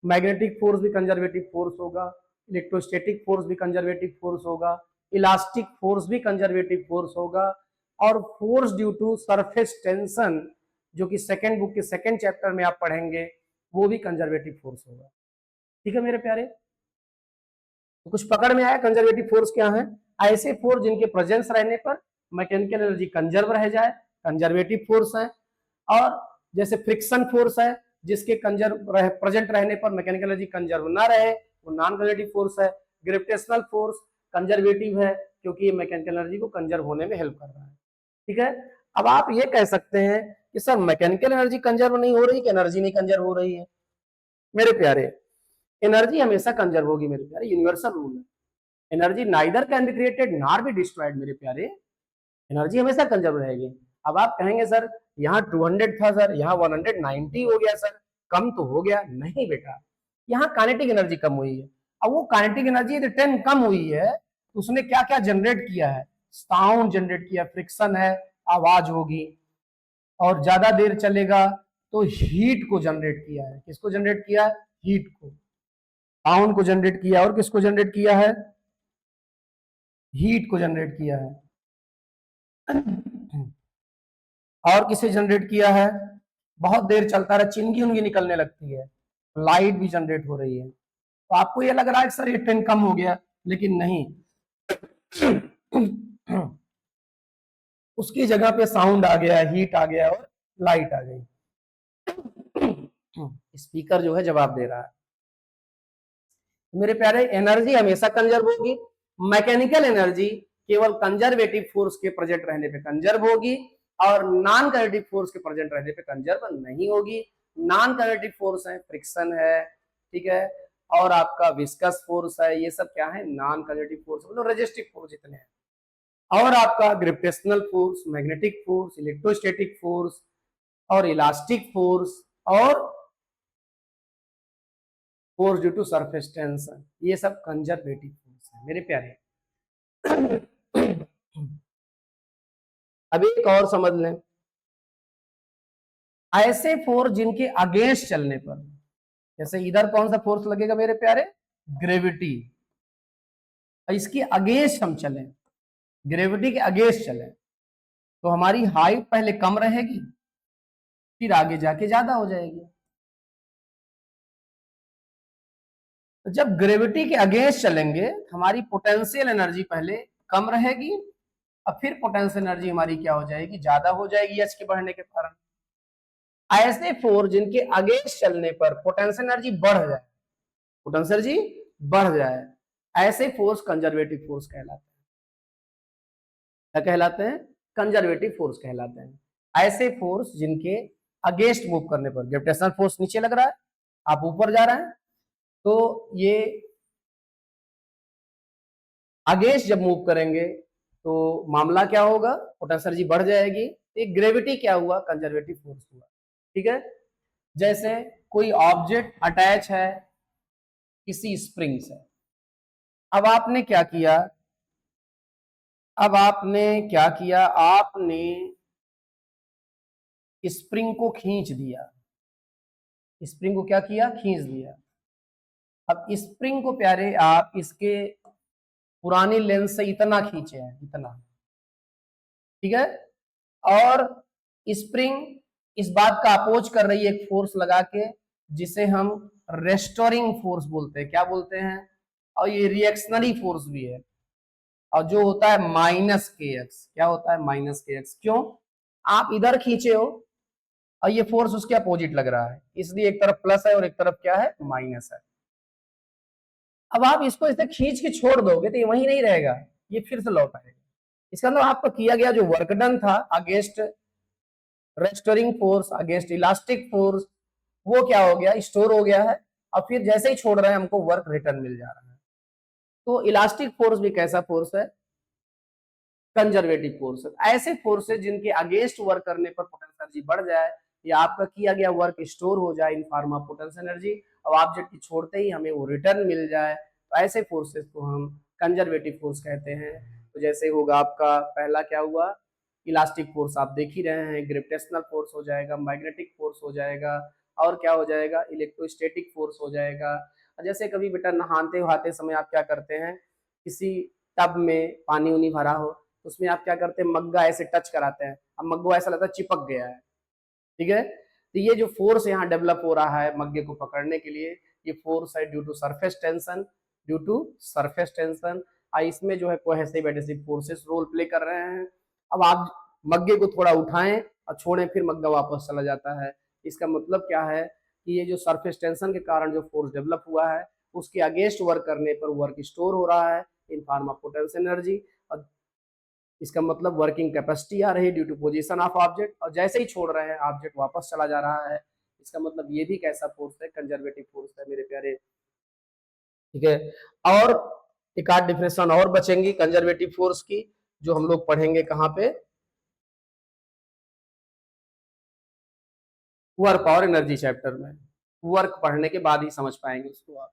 मैग्नेटिक फोर्स भी कंजर्वेटिव फोर्स होगा, इलेक्ट्रोस्टैटिक फोर्स भी कंजर्वेटिव फोर्स होगा, इलास्टिक फोर्स भी कंजर्वेटिव फोर्स होगा, और force due to surface tension जो कि सेकेंड बुक के सेकेंड चैप्टर में आप पढ़ेंगे, वो भी कंजर्वेटिव फोर्स होगा। ठीक है मेरे प्यारे, तो कुछ पकड़ में आया कंजर्वेटिव फोर्स क्या है? ऐसे फोर्स जिनके प्रेजेंस रहने पर मैकेनिकल एनर्जी कंजर्व रह जाए, कंजर्वेटिव फोर्स है। और जैसे फ्रिक्शन फोर्स है, जिसके प्रेजेंट रहने पर मैकेनिकल एनर्जी कंजर्व ना रहे, वो नॉन कंजर्वेटिव फोर्स है। ग्रेविटेशनल फोर्स कंजर्वेटिव है, क्योंकि ये मैकेनिकल एनर्जी को कंजर्व होने में हेल्प कर रहा है। ठीक है, अब आप ये कह सकते हैं कि सर मैकेनिकल एनर्जी कंजर्व नहीं हो रही कि एनर्जी नहीं कंजर्व हो रही है? मेरे प्यारे, एनर्जी हमेशा कंजर्व होगी मेरे प्यारे, यूनिवर्सल रूल है। Energy neither can be created nor be destroyed मेरे प्यारे, एनर्जी हमेशा कंजर्व रहेगी। अब आप कहेंगे सर यहाँ 200 था सर, यहाँ 190 हो गया सर, कम तो हो गया। नहीं बेटा, यहाँ काइनेटिक एनर्जी कम हुई है। अब वो काइनेटिक एनर्जी यदि 10 कम हुई है तो उसने क्या क्या जनरेट किया है? साउंड जनरेट किया, फ्रिक्शन है, आवाज होगी, और ज्यादा देर चलेगा तो हीट को जनरेट किया है। किसको जनरेट किया है? हीट को। साउंड को जनरेट किया है और किसको जनरेट किया है? हीट को जनरेट किया है। और किसे जनरेट किया है? बहुत देर चलता रहा, चिंगी उनगी निकलने लगती है, लाइट भी जनरेट हो रही है। तो आपको ये लग रहा है कि सर ये 10 कम हो गया, लेकिन नहीं, उसकी जगह पे साउंड आ गया, हीट आ गया और लाइट आ गई। स्पीकर जो है जवाब दे रहा है। मेरे प्यारे, एनर्जी हमेशा कंजर्व होगी। मैकेनिकल एनर्जी केवल कंजर्वेटिव फोर्स के प्रेजेंट रहने पे कंजर्व होगी और नॉन कंजर्वेटिव फोर्स के प्रेजेंट रहने पे कंजर्व नहीं होगी। नॉन कंजर्वेटिव फोर्स है, फ्रिक्शन है, ठीक है, और आपका विस्कस फोर्स है, ये सब क्या है? नॉन कंजर्वेटिव फोर्स, मतलब रेजिस्टिव फोर्स इतने हैं। और आपका gravitational force, magnetic force, electrostatic force और इलास्टिक फोर्स और force due to surface tension, ये सब कंजर्वेटिव फोर्स है मेरे प्यारे। अभी एक और समझ लें, ऐसे फोर्स जिनके अगेंस्ट चलने पर, जैसे इधर कौन सा फोर्स लगेगा मेरे प्यारे? ग्रेविटी। इसके अगेंस्ट हम चलें, ग्रेविटी के अगेंस्ट चलें, तो हमारी हाइट पहले कम रहेगी, फिर आगे जाके ज्यादा हो जाएगी। तो जब ग्रेविटी के अगेंस्ट चलेंगे, हमारी पोटेंशियल एनर्जी पहले कम रहेगी और फिर पोटेंशियल एनर्जी हमारी क्या हो जाएगी? ज्यादा हो जाएगी एच के बढ़ने के कारण। ऐसे फोर्स जिनके अगेंस्ट चलने पर पोटेंशियल एनर्जी बढ़ जाए, पोटेंशियल एनर्जी बढ़ जाए, ऐसे फोर्स कंजर्वेटिव फोर्स कहलाते हैं। क्या कहलाते हैं? कंजर्वेटिव फोर्स कहलाते हैं। ऐसे फोर्स जिनके अगेंस्ट मूव करने पर, ग्रेविटेशनल फोर्स नीचे लग रहा है, आप ऊपर जा रहे हैं, तो ये अगेंस्ट जब मूव करेंगे तो मामला क्या होगा? पोटेंशियल एनर्जी बढ़ जाएगी। एक ग्रेविटी क्या हुआ? कंजर्वेटिव फोर्स हुआ, ठीक है। जैसे कोई ऑब्जेक्ट अटैच है किसी स्प्रिंग से, अब आपने क्या किया? आपने स्प्रिंग को खींच दिया। स्प्रिंग को क्या किया? खींच दिया। अब स्प्रिंग को प्यारे आप इसके पुरानी लेंथ से इतना खींचे हैं, इतना, ठीक है, और स्प्रिंग इस बात का अपोज कर रही है एक फोर्स लगा के, जिसे हम रेस्टोरिंग फोर्स बोलते हैं। क्या बोलते हैं? और ये रिएक्शनरी फोर्स भी है, और जो होता है माइनस के एक्स। क्या होता है? माइनस के एक्स। क्यों? आप इधर खींचे हो और ये फोर्स उसके अपोजिट लग रहा है, इसलिए एक तरफ प्लस है और एक तरफ क्या है? माइनस है। अब आप इसको इसे खींच के छोड़ दोगे तो ये वहीं नहीं रहेगा, ये फिर से लौट आएगा। इसका मतलब आपका किया गया जो वर्क डन था against restoring force, against elastic force, वो क्या हो गया? स्टोर हो गया है, और फिर जैसे ही छोड़ रहे हैं हमको वर्क रिटर्न मिल जा रहा है। तो इलास्टिक फोर्स भी कैसा फोर्स है? कंजर्वेटिव फोर्स है। ऐसे फोर्सेस जिनके अगेंस्ट वर्क करने पर पोटेंशियल एनर्जी बढ़ जाए या आपका किया गया वर्क स्टोर हो जाए इन फॉर्म ऑफ पोटेंशियल एनर्जी, और ऑब्जेक्ट की छोड़ते ही हमें वो रिटर्न मिल जाए, तो ऐसे फोर्सेस को हम कंजर्वेटिव फोर्स कहते हैं। तो जैसे होगा आपका पहला क्या हुआ? इलास्टिक फोर्स आप देख ही रहे हैं, ग्रेविटेशनल फोर्स हो जाएगा, मैग्नेटिक फोर्स हो जाएगा, और क्या हो जाएगा? इलेक्ट्रोस्टैटिक फोर्स हो जाएगा। जैसे कभी बेटा नहाते वहाते समय आप क्या करते हैं, किसी टब में पानी उनी भरा हो, उसमें आप क्या करते हैं? मग्गा ऐसे टच कराते हैं, अब मग्गा ऐसा लगता है चिपक गया है, ठीक है। तो ये जो फोर्स यहाँ डेवलप हो रहा है मग्गे को पकड़ने के लिए, ये फोर्स है due to surface tension, due to surface tension. इसमें जो है cohesive adhesive forces role play कर रहे हैं। अब आप मग्गे को थोड़ा उठाएं और छोड़ें, फिर मग्गा वापस चला जाता है। इसका मतलब क्या है कि ये जो सरफेस टेंशन के कारण जो फोर्स डेवलप हुआ है, उसके अगेंस्ट वर्क करने पर वर्क स्टोर हो रहा है in form of potential energy, और इसका मतलब वर्किंग कैपेसिटी आ रही है due to position of object, और जैसे ही छोड़ रहे हैं ऑब्जेक्ट वापस चला जा रहा है। इसका मतलब ये भी कैसा फोर्स है? कंजर्वेटिव फोर्स है मेरे प्यारे, ठीक है। और एक आध डिफिनेशन और बचेंगी कंजर्वेटिव फोर्स की, जो हम लोग पढ़ेंगे कहाँ पे? वर्क और एनर्जी चैप्टर में। वर्क पढ़ने के बाद ही समझ पाएंगे उसको आप।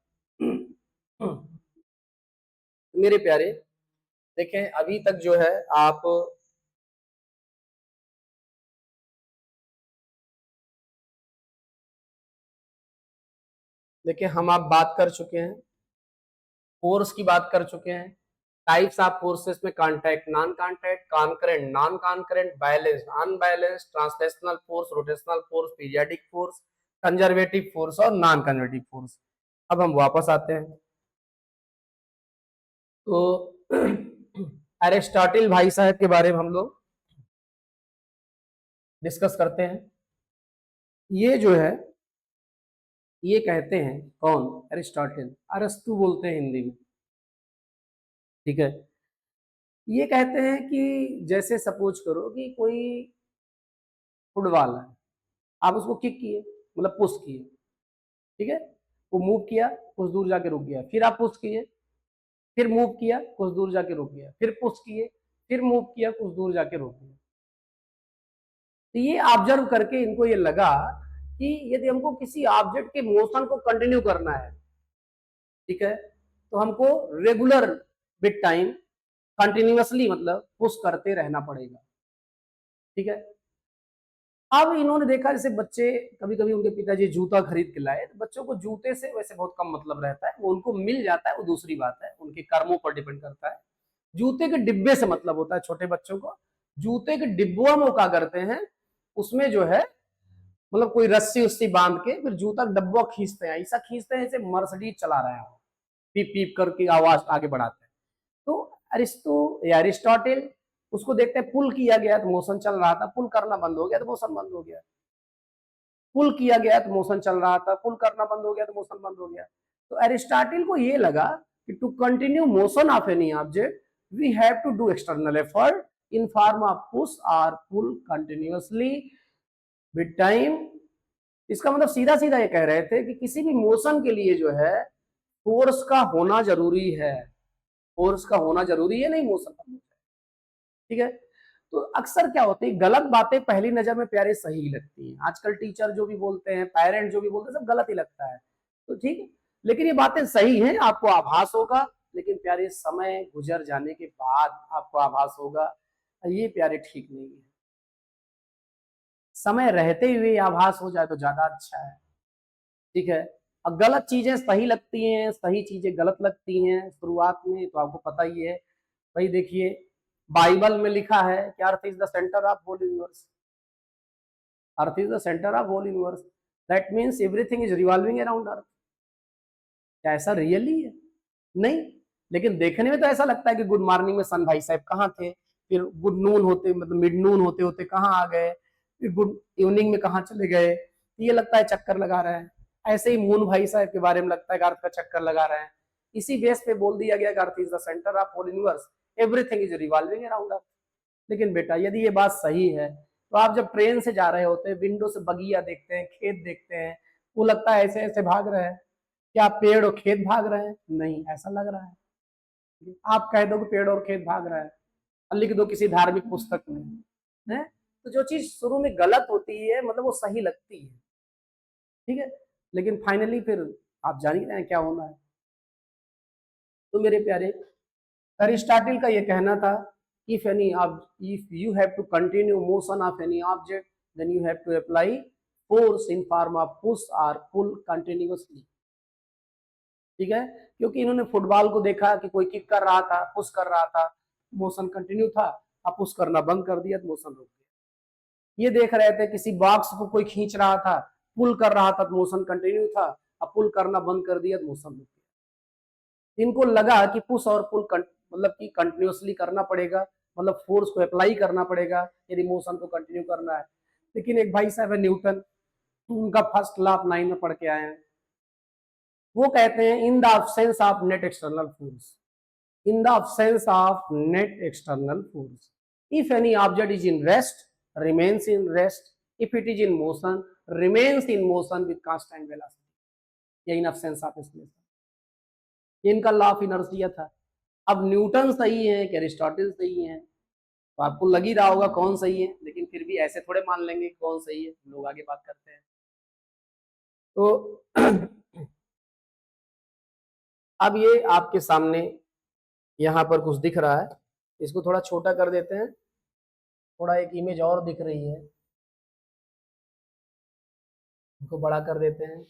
मेरे प्यारे, देखें अभी तक जो है आप देखिए हम आप बात कर चुके हैं, फोर्स की बात कर चुके हैं, टाइप्स ऑफ फोर्सेस में contact, non contact, concurrent, non concurrent, balanced, unbalanced, translational force, rotational force, periodic force, conservative force और नॉन कंजर्वेटिव फोर्स। अब हम वापस आते हैं तो अरिस्टोटल भाई साहब के बारे में हम लोग डिस्कस करते हैं। ये जो है, ये कहते हैं कौन? अरिस्टोटल, अरस्तु बोलते हैं हिंदी में, ठीक है। ये कहते हैं कि जैसे सपोज करो कि कोई फुटबॉल है, आप उसको किक किए, मतलब पुश किए, ठीक है, वो मूव किया, कुछ दूर जाके रुक गया, फिर आप पुश किए, फिर मूव किया, कुछ दूर जाके रुक गया, फिर पुश किए, फिर मूव किया, कुछ दूर जाके रुक गया। तो ये ऑब्जर्व करके इनको ये लगा कि यदि हमको किसी ऑब्जेक्ट के मोशन को कंटिन्यू करना है, ठीक है, तो हमको रेगुलर विद टाइम कंटिन्यूअसली मतलब पुश करते रहना पड़ेगा, ठीक है। अब इन्होंने देखा जैसे बच्चे कभी कभी उनके पिताजी जूता खरीद के लाए, तो बच्चों को जूते से वैसे बहुत कम मतलब रहता है, वो उनको मिल जाता है वो दूसरी बात है, उनके कर्मों पर डिपेंड करता है। जूते के डिब्बे से मतलब होता है छोटे बच्चों को, जूते के डिब्बों में वो क्या करते हैं, उसमें जो है मतलब कोई रस्सी उस्सी बांध के फिर जूता डब्बा खींचते हैं, ऐसा खींचते हैं जैसे मर्सिडीज चला रहे हैं, पीप पीप करके आवाज आगे बढ़ाते हैं। तो अरिस्टो या अरिस्टोटल उसको देखते हैं, पुल किया गया तो मोशन चल रहा था, पुल करना बंद हो गया तो मोशन बंद हो गया, पुल किया गया तो मोशन चल रहा था, पुल करना बंद हो गया तो मोशन बंद हो गया। तो अरिस्टोटल को ये लगा कि to continue motion of any object we have to do external effort in form of push और पुल कंटिन्यूअसली विद टाइम। इसका मतलब सीधा सीधा ये कह रहे थे कि किसी भी मोशन के लिए जो है फोर्स का होना जरूरी है, फोर्स का होना जरूरी है, नहीं मोशन का, ठीक है। तो अक्सर क्या होती है, गलत बातें पहली नजर में प्यारे सही लगती हैं, आजकल टीचर जो भी बोलते हैं, पेरेंट जो भी बोलते हैं, सब गलत ही लगता है, तो ठीक है, लेकिन ये बातें सही हैं, आपको आभास होगा, लेकिन प्यारे समय गुजर जाने के बाद आपको आभास होगा ये प्यारे ठीक नहीं है। समय रहते हुए आभास हो जाए तो ज्यादा अच्छा है, ठीक है। अब गलत चीजें सही लगती हैं, सही चीजें गलत लगती हैं शुरुआत में, तो आपको पता ही है भाई। देखिए बाइबल में लिखा है कि earth is the centre of whole universe, earth is the centre of whole universe, that means everything is revolving around earth. क्या ऐसा रियली है? नहीं, लेकिन देखने में तो ऐसा लगता है कि गुड मॉर्निंग में सन भाई साहब कहाँ थे, फिर गुड नून होते मतलब मिड नून होते होते कहाँ आ गए, फिर गुड इवनिंग में कहाँ चले गए, तो ये लगता है चक्कर लगा रहे हैं। ऐसे ही मून भाई साहब के बारे में लगता है कि अर्थ का चक्कर लगा रहे हैं। इसी बेस पे बोल दिया गया कि earth is the centre of whole universe, everything is revolving around earth. लेकिन बेटा यदि ये बात सही है तो आप जब ट्रेन से जा रहे होते हैं, विंडो से बगिया देखते हैं, खेत देखते हैं, वो लगता है ऐसे ऐसे भाग रहे हैं, क्या पेड़ और खेत भाग रहे हैं? नहीं, ऐसा लग रहा है। आप कह दो कि पेड़ और खेत भाग रहा है और लिख दो किसी धार्मिक पुस्तक में, है? तो जो चीज शुरू में गलत होती है मतलब वो सही लगती है, ठीक है, लेकिन फाइनली फिर आप जान ही रहे हैं क्या होना है। तो मेरे प्यारे अरिस्टोटल का ये कहना था, if any if you have to continue motion of any object then you have to apply force in form of push or pull continuously, ठीक है। क्योंकि इन्होंने फुटबॉल को देखा कि कोई किक कर रहा था, पुश कर रहा था, मोशन कंटिन्यू था, अब पुश करना बंद कर दिया तो मोशन रुक गया। ये देख रहे थे किसी बॉक्स को कोई खींच रहा था, पुल कर रहा था तो मोशन कंटिन्यू था, अब पुल करना बंद कर दिया तो मोशन रुक गया। इनको लगा कि पुश और पुल मतलब कि कंटिन्यूअसली करना पड़ेगा, मतलब फोर्स को अप्लाई करना पड़ेगा यदि मोशन को कंटिन्यू करना है। लेकिन एक भाई साहब है न्यूटन, उनका फर्स्ट लॉ आप 9 में पढ़ के आए हैं, वो कहते हैं in the absence of net external force, in the absence of net external force, if any object is in rest remains in rest, if it is in motion remains in motion with constant velocity, या in absence of space, इनका law of inertia था। अब Newton सही है कि Aristotle सही है, तो आपको लग ही रहा होगा कौन सही है, लेकिन फिर भी ऐसे थोड़े मान लेंगे कौन सही है, लोग आगे बात करते हैं। तो अब ये आपके सामने यहाँ पर कुछ दिख रहा है, इसको थोड़ा छोटा कर देते हैं, थोड़ा एक इमेज और दिख रही है, इसको बड़ा कर देते हैं।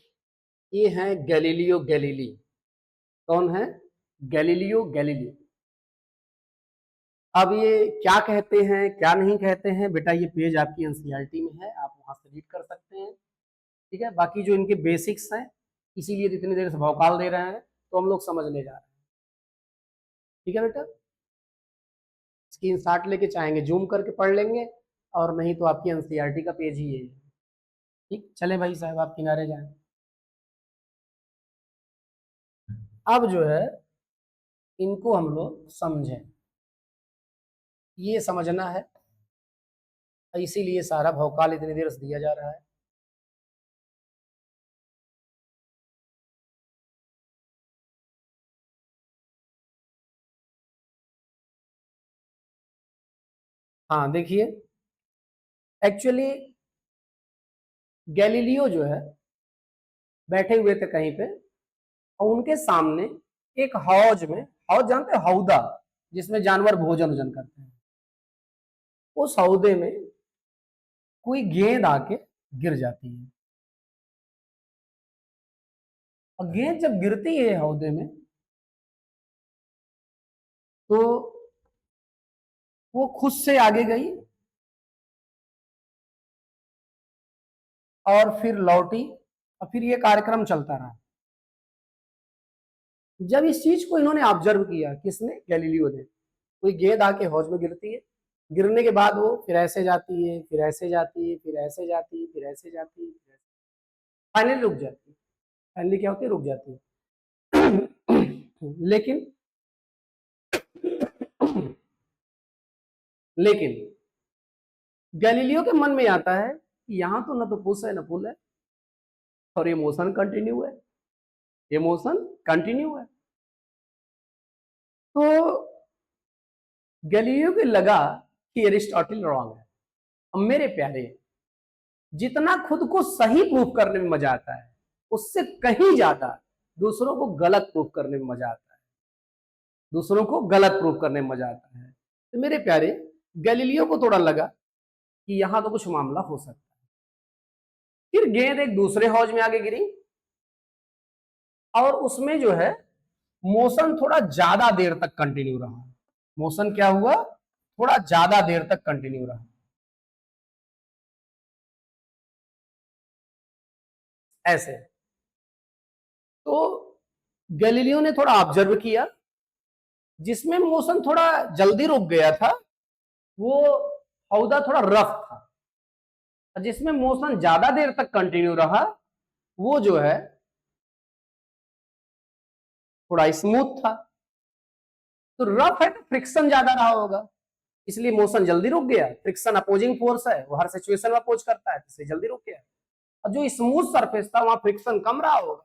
ये हैं गैलीलियो गैलीली। कौन है? Galileo Galilei. अब ये क्या कहते हैं क्या नहीं कहते हैं बेटा, ये पेज आपकी एनसीईआरटी में है, आप वहां से रीड कर सकते हैं। ठीक है, बाकी जो इनके बेसिक्स हैं, इसीलिए इतनी देर से भौकाल दे रहे हैं, तो हम लोग समझने जा रहे हैं। ठीक है बेटा, स्क्रीन शॉट लेके चाहेंगे जूम करके पढ़ लेंगे, और नहीं तो आपकी एनसीईआरटी का पेज ही है। ठीक, चले भाई साहब आप किनारे जाएं। अब जो है इनको हम लोग समझें, ये समझना है, इसीलिए सारा भौकाल इतनी देर से दिया जा रहा है। हाँ देखिए, एक्चुअली गैलीलियो जो है बैठे हुए थे कहीं पे, और उनके सामने एक हौज में, हौज जानते हैं, हौदा, जिसमें जानवर भोजन वोजन करते हैं, उस हौदे में कोई गेंद आके गिर जाती है। और गेंद जब गिरती है हौदे में, तो वो खुद से आगे गई और फिर लौटी, और फिर ये कार्यक्रम चलता रहा। जब इस चीज को इन्होंने ऑब्जर्व किया, किसने? गैलीलियो ने। कोई गेंद आके हौज में गिरती है, गिरने के बाद वो फिर ऐसे जाती है, फिर ऐसे जाती है, फिर ऐसे जाती है, फिर ऐसे जाती है, फाइनली रुक जाती है। फाइनली क्या होती है? रुक जाती है। लेकिन लेकिन गैलीलियो के मन में आता है कि यहां तो न तो पुश है न पुल है, और ये मोशन कंटिन्यू है, ये मोशन कंटिन्यू है। तो गैलीलियो को लगा कि एरिस्टोटल रॉन्ग है। अब मेरे प्यारे, जितना खुद को सही प्रूफ करने में मजा आता है, उससे कहीं ज्यादा दूसरों को गलत प्रूफ करने में मजा आता है। दूसरों को गलत प्रूफ करने में मजा आता है। तो मेरे प्यारे, गैलीलियो को थोड़ा लगा कि यहां तो कुछ मामला हो सकता है। फिर गेंद एक दूसरे हौज में आगे गिरी, और उसमें जो है मोशन थोड़ा ज्यादा देर तक कंटिन्यू रहा। मोशन क्या हुआ? थोड़ा ज्यादा देर तक कंटिन्यू रहा। ऐसे तो गैलीलियो ने थोड़ा ऑब्जर्व किया, जिसमें मोशन थोड़ा जल्दी रुक गया था वो हौदा थोड़ा रफ था, और जिसमें मोशन ज्यादा देर तक कंटिन्यू रहा वो जो है थोड़ा स्मूथ था। तो रफ है तो फ्रिक्शन ज्यादा रहा होगा, इसलिए मोशन जल्दी रुक गया। फ्रिक्शन अपोजिंग फोर्स है, वो हर सिचुएशन में अपोज करता है, इसलिए जल्दी रुक गया। और जो स्मूथ सरफेस था वहां फ्रिक्शन कम रहा होगा,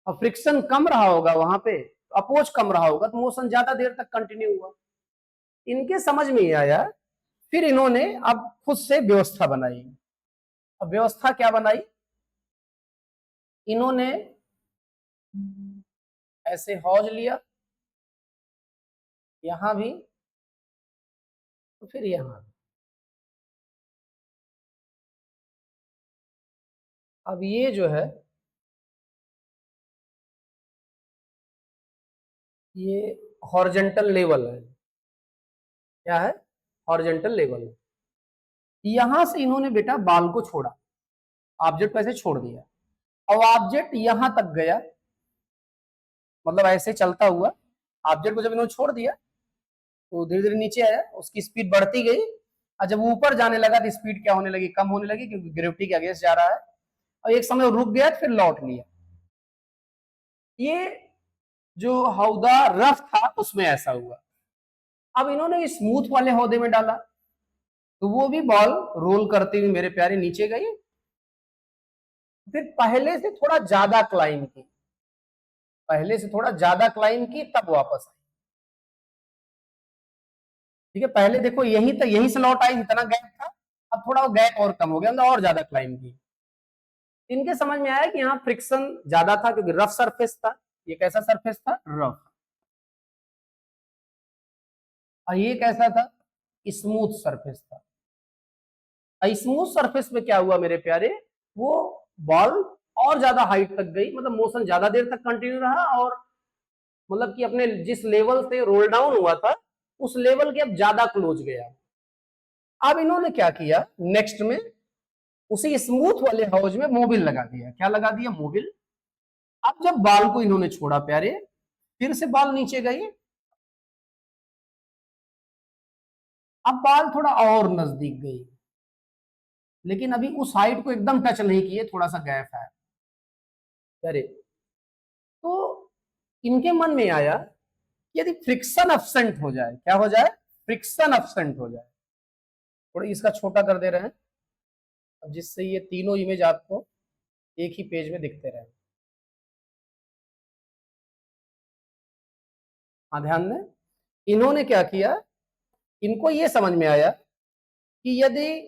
और फ्रिक्शन कम रहा होगा वहां पे, अपोज कम रहा होगा, तो मोशन ज्यादा देर तक कंटिन्यू हुआ। इनके समझ में ही आया, फिर इन्होंने अब खुद से व्यवस्था बनाई। अब व्यवस्था क्या बनाई? इन्होंने ऐसे हौज लिया, यहां भी, तो फिर यहां। अब ये जो है, ये हॉरिजॉन्टल लेवल है। क्या है? हॉरिजॉन्टल लेवल है। यहां से इन्होंने बेटा बाल को छोड़ा, ऑब्जेक्ट को ऐसे छोड़ दिया, और ऑब्जेक्ट यहां तक गया, मतलब ऐसे चलता हुआ ऑब्जेक्ट को जब इन्होंने छोड़ दिया तो धीरे धीरे नीचे आया, उसकी स्पीड बढ़ती गई, और जब ऊपर जाने लगा तो स्पीड क्या होने लगी? कम होने लगी, क्योंकि ग्रेविटी के अगेंस्ट जा रहा है। और एक समय रुक गया, फिर लौट लिया। ये जो हौदा रफ था उसमें ऐसा हुआ। अब इन्होंने स्मूथ वाले हौदे में डाला, तो वो भी बॉल रोल करती हुई मेरे प्यारे नीचे गई, फिर पहले से थोड़ा ज्यादा क्लाइम की, पहले से थोड़ा ज्यादा क्लाइम की, तब वापस आई। ठीक है, पहले देखो यहीं तक, यहीं से लौट आई, इतना गैप था, अब थोड़ा वो गैप और कम हो गया, मतलब और ज्यादा क्लाइम की। इनके समझ में आया कि यहाँ फ्रिक्शन ज्यादा था, क्योंकि रफ सरफेस था। ये कैसा सरफेस था? रफ। और ये कैसा था? स्मूथ सरफेस था। स्मूथ सरफेस में क्या हुआ मेरे प्यारे? वो बॉल और ज्यादा हाइट तक गई, मतलब मोशन ज्यादा देर तक कंटिन्यू रहा और मतलब कि अपने जिस लेवल से रोल डाउन हुआ था उस लेवल के अब ज्यादा क्लोज गया। अब इन्होंने क्या किया, नेक्स्ट में उसी स्मूथ वाले हाउस में मोबिल लगा दिया। क्या लगा दिया? मोबिल। अब जब बाल को इन्होंने छोड़ा प्यारे, फिर से बाल नीचे गए, अब बाल थोड़ा और नजदीक गई, लेकिन अभी उस हाइट को एकदम टच नहीं किए, थोड़ा सा गैप है प्यारे। तो इनके मन में आया कि यदि फ्रिक्शन एब्सेंट हो जाए, क्या हो जाए? फ्रिक्शन एब्सेंट हो जाए। थोड़ा इसका छोटा कर दे रहे हैं, अब जिससे ये तीनों इमेज आपको एक ही पेज में दिखते रहे। हाँ ध्यान दें, इन्होंने क्या किया, इनको ये समझ में आया कि यदि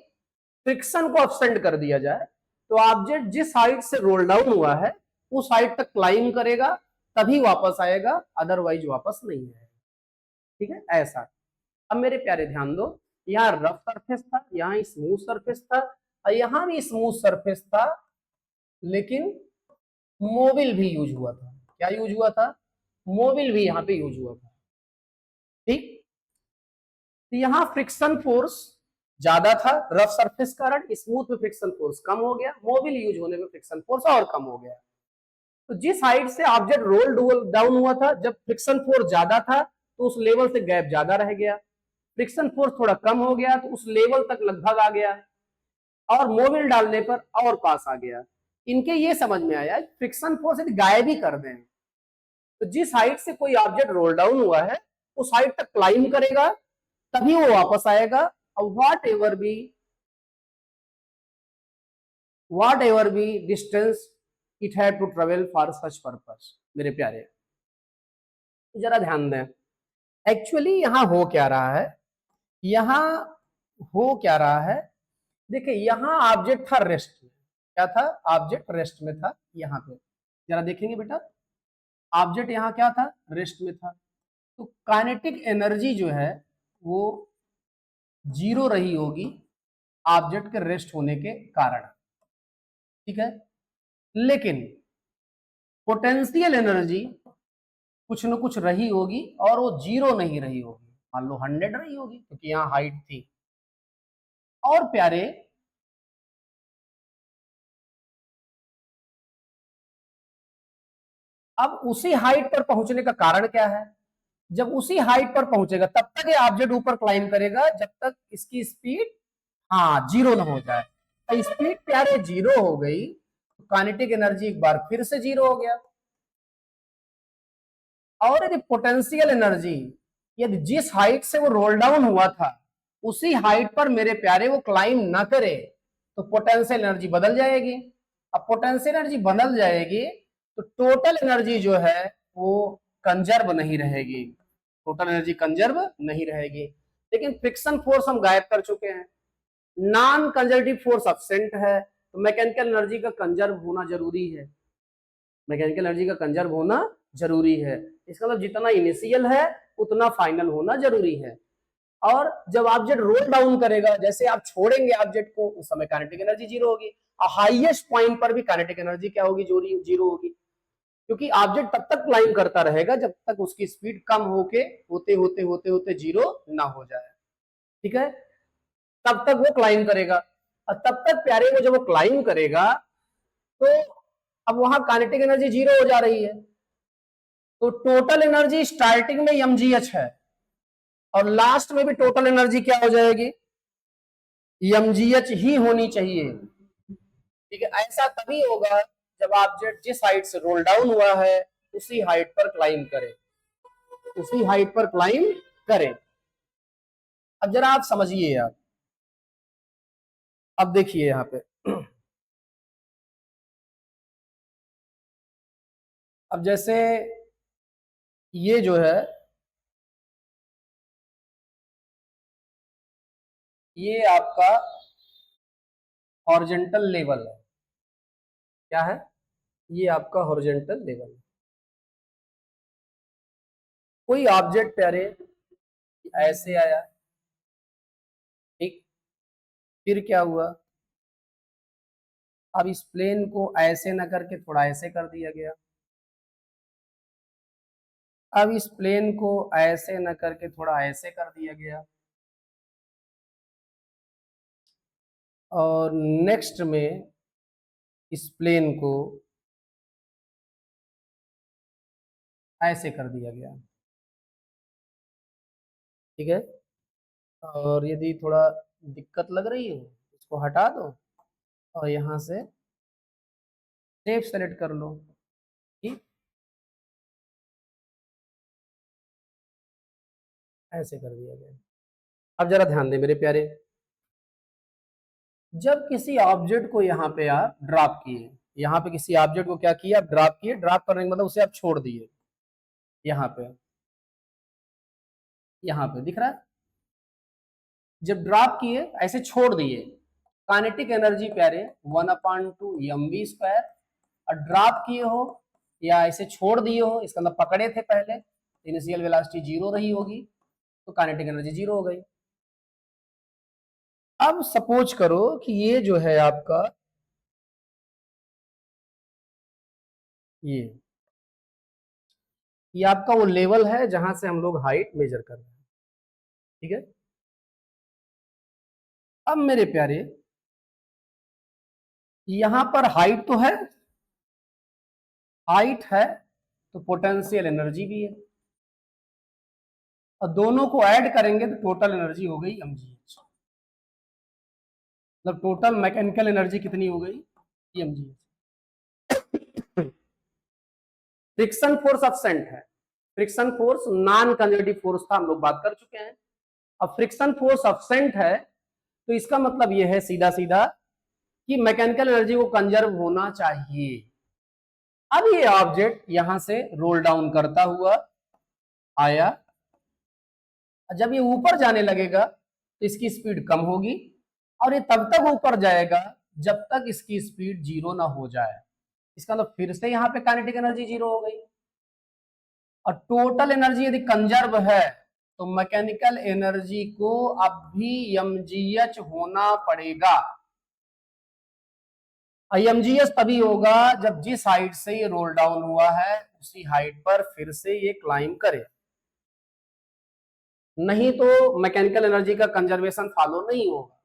फ्रिक्शन को एब्सेंट कर दिया जाए तो ऑब्जेक्ट जिस हाइट से रोल डाउन हुआ है उस हाइट तक क्लाइम करेगा, तभी वापस आएगा, अदरवाइज वापस नहीं आएगा। ठीक है, ऐसा। अब मेरे प्यारे ध्यान दो, यहाँ रफ सरफेस था, यहाँ स्मूथ सरफेस था, और यहाँ भी स्मूथ सरफेस था, लेकिन मोबिल भी यूज हुआ था। क्या यूज हुआ था? मोबिल भी यहाँ पे यूज हुआ था। ठीक, तो यहाँ फ्रिक्शन फोर्स ज्यादा था रफ सरफेस कारण, स्मूथ में फ्रिक्शन फोर्स कम हो गया, मोबिल यूज होने में फ्रिक्शन फोर्स और कम हो गया। तो जिस हाइट से ऑब्जेक्ट रोल डाउन हुआ था, जब फ्रिक्शन फोर्स ज्यादा था तो उस लेवल से गैप ज्यादा रह गया, फ्रिक्शन फोर्स थोड़ा कम हो गया तो उस लेवल तक लगभग आ गया, और मोबिल डालने पर और पास आ गया। इनके ये समझ में आया फ्रिक्शन फोर्स यदि गायब ही कर दें तो जिस हाइट से कोई ऑब्जेक्ट रोल डाउन हुआ है उस हाइट तक क्लाइंब करेगा, तभी वो वापस आएगा। अब whatever be distance it had to travel for such purpose. मेरे प्यारे जरा ध्यान दें, एक्चुअली यहां हो क्या रहा है, यहां हो क्या रहा है, देखिए यहां ऑब्जेक्ट था रेस्ट में। क्या था? ऑब्जेक्ट रेस्ट में था। यहां पे जरा देखेंगे बेटा, ऑब्जेक्ट यहां क्या था? रेस्ट में था। तो काइनेटिक एनर्जी जो है वो जीरो रही होगी ऑब्जेक्ट के रेस्ट होने के कारण। ठीक है, लेकिन पोटेंशियल एनर्जी कुछ न कुछ रही होगी, और वो जीरो नहीं रही होगी, मान लो 100 रही होगी, क्योंकि यहां हाइट थी। और प्यारे अब उसी हाइट पर पहुंचने का कारण क्या है? जब उसी हाइट पर पहुंचेगा तब तक ये ऑब्जेक्ट ऊपर क्लाइम करेगा जब तक इसकी स्पीड जीरो ना हो जाए। तो स्पीड प्यारे जीरो हो गई तो काइनेटिक एनर्जी एक बार फिर से जीरो हो गया। और यदि पोटेंशियल एनर्जी, यदि जिस हाइट से वो रोल डाउन हुआ था उसी हाइट पर मेरे प्यारे वो क्लाइम ना करे तो पोटेंशियल एनर्जी बदल जाएगी। अब पोटेंशियल एनर्जी बदल जाएगी तो टोटल एनर्जी जो है वो कंजर्व नहीं रहेगी, टोटल एनर्जी कंजर्व नहीं रहेगी। लेकिन फ्रिक्शन फोर्स हम गायब कर चुके हैं, नॉन कंजर्वेटिव फोर्स एब्सेंट है, तो मैकेनिकल एनर्जी का कंजर्व होना जरूरी है, मैकेनिकल एनर्जी का कंजर्व होना जरूरी है। इसका मतलब जितना इनिशियल है उतना फाइनल होना जरूरी है। और जब ऑब्जेक्ट रोल डाउन करेगा, जैसे आप छोड़ेंगे ऑब्जेक्ट को, उस समय काइनेटिक एनर्जी जीरो होगी, और हाईएस्ट पॉइंट पर भी काइनेटिक एनर्जी क्या होगी? जीरो होगी, क्योंकि ऑब्जेक्ट तब तक क्लाइम करता रहेगा जब तक उसकी स्पीड कम होते जीरो ना हो जाए। ठीक है, तब तक वो क्लाइम करेगा, और तब तक प्यारे वो जब वो क्लाइम करेगा तो अब वहां काइनेटिक एनर्जी जीरो हो जा रही है, तो टोटल एनर्जी स्टार्टिंग में mgh है और लास्ट में भी टोटल एनर्जी क्या हो जाएगी? mgh ही होनी चाहिए। ठीक है, ऐसा तभी होगा जब ऑब्जेक्ट जिस हाइट से रोल डाउन हुआ है उसी हाइट पर क्लाइम करे, उसी हाइट पर क्लाइम करे। अब जरा आप समझिए, आप अब देखिए यहां पे अब जैसे ये जो है, ये आपका हॉरिजॉन्टल लेवल है। क्या है? ये आपका हॉरिजॉन्टल लेवल है। कोई ऑब्जेक्ट प्यारे ऐसे आया, ठीक, फिर क्या हुआ? अब इस प्लेन को ऐसे न करके थोड़ा ऐसे कर दिया गया, अब इस प्लेन को ऐसे न करके थोड़ा ऐसे कर दिया गया, और नेक्स्ट में इस प्लेन को ऐसे कर दिया गया। ठीक है, और यदि थोड़ा दिक्कत लग रही हो इसको हटा दो और यहाँ से सेफ सेलेक्ट कर लो। ठीक, ऐसे कर दिया गया। अब जरा ध्यान दें मेरे प्यारे, जब किसी ऑब्जेक्ट को यहाँ पे आप ड्रॉप किए, यहाँ पे किसी ऑब्जेक्ट को क्या किया, आप ड्रॉप किए, ड्रॉप करने का मतलब उसे आप छोड़ दिए, यहाँ पे दिख रहा है, जब ड्रॉप किए ऐसे छोड़ दिए, काइनेटिक एनर्जी प्यारे 1/2 mv², और ड्रॉप किए हो या ऐसे छोड़ दिए हो, इसका मतलब पकड़े थे पहले, इनिशियल वेलोसिटी 0 रही होगी, तो काइनेटिक एनर्जी 0 हो गई। अब सपोज करो कि ये जो है आपका ये आपका वो लेवल है जहां से हम लोग हाइट मेजर कर रहे हैं। ठीक है, अब मेरे प्यारे यहां पर हाइट तो है, हाइट है तो पोटेंशियल एनर्जी भी है, और दोनों को ऐड करेंगे तो टोटल एनर्जी हो गई mgh, मतलब टोटल मैकेनिकल एनर्जी कितनी हो गई mgh। फ्रिक्शन फोर्स अब्सेंट है, friction force non conservative force था, हम लोग बात कर चुके हैं। अब फ्रिक्शन फोर्स अब्सेंट है तो इसका मतलब यह है सीधा सीधा कि मैकेनिकल एनर्जी को कंजर्व होना चाहिए। अब ये ऑब्जेक्ट यहां से रोल डाउन करता हुआ आया, जब ये ऊपर जाने लगेगा तो इसकी स्पीड कम होगी, और ये तब तक ऊपर जाएगा जब तक इसकी स्पीड 0 ना हो जाए। इसका मतलब फिर से यहाँ पे काइनेटिक एनर्जी 0 हो गई, और टोटल एनर्जी यदि कंजर्व है तो मैकेनिकल एनर्जी को अब भी mgh होना पड़ेगा। mgh तभी होगा जब जिस हाइट से ये रोल डाउन हुआ है उसी हाइट पर फिर से ये क्लाइंब करे, नहीं तो मैकेनिकल एनर्जी का कंजर्वेशन फॉलो नहीं होगा।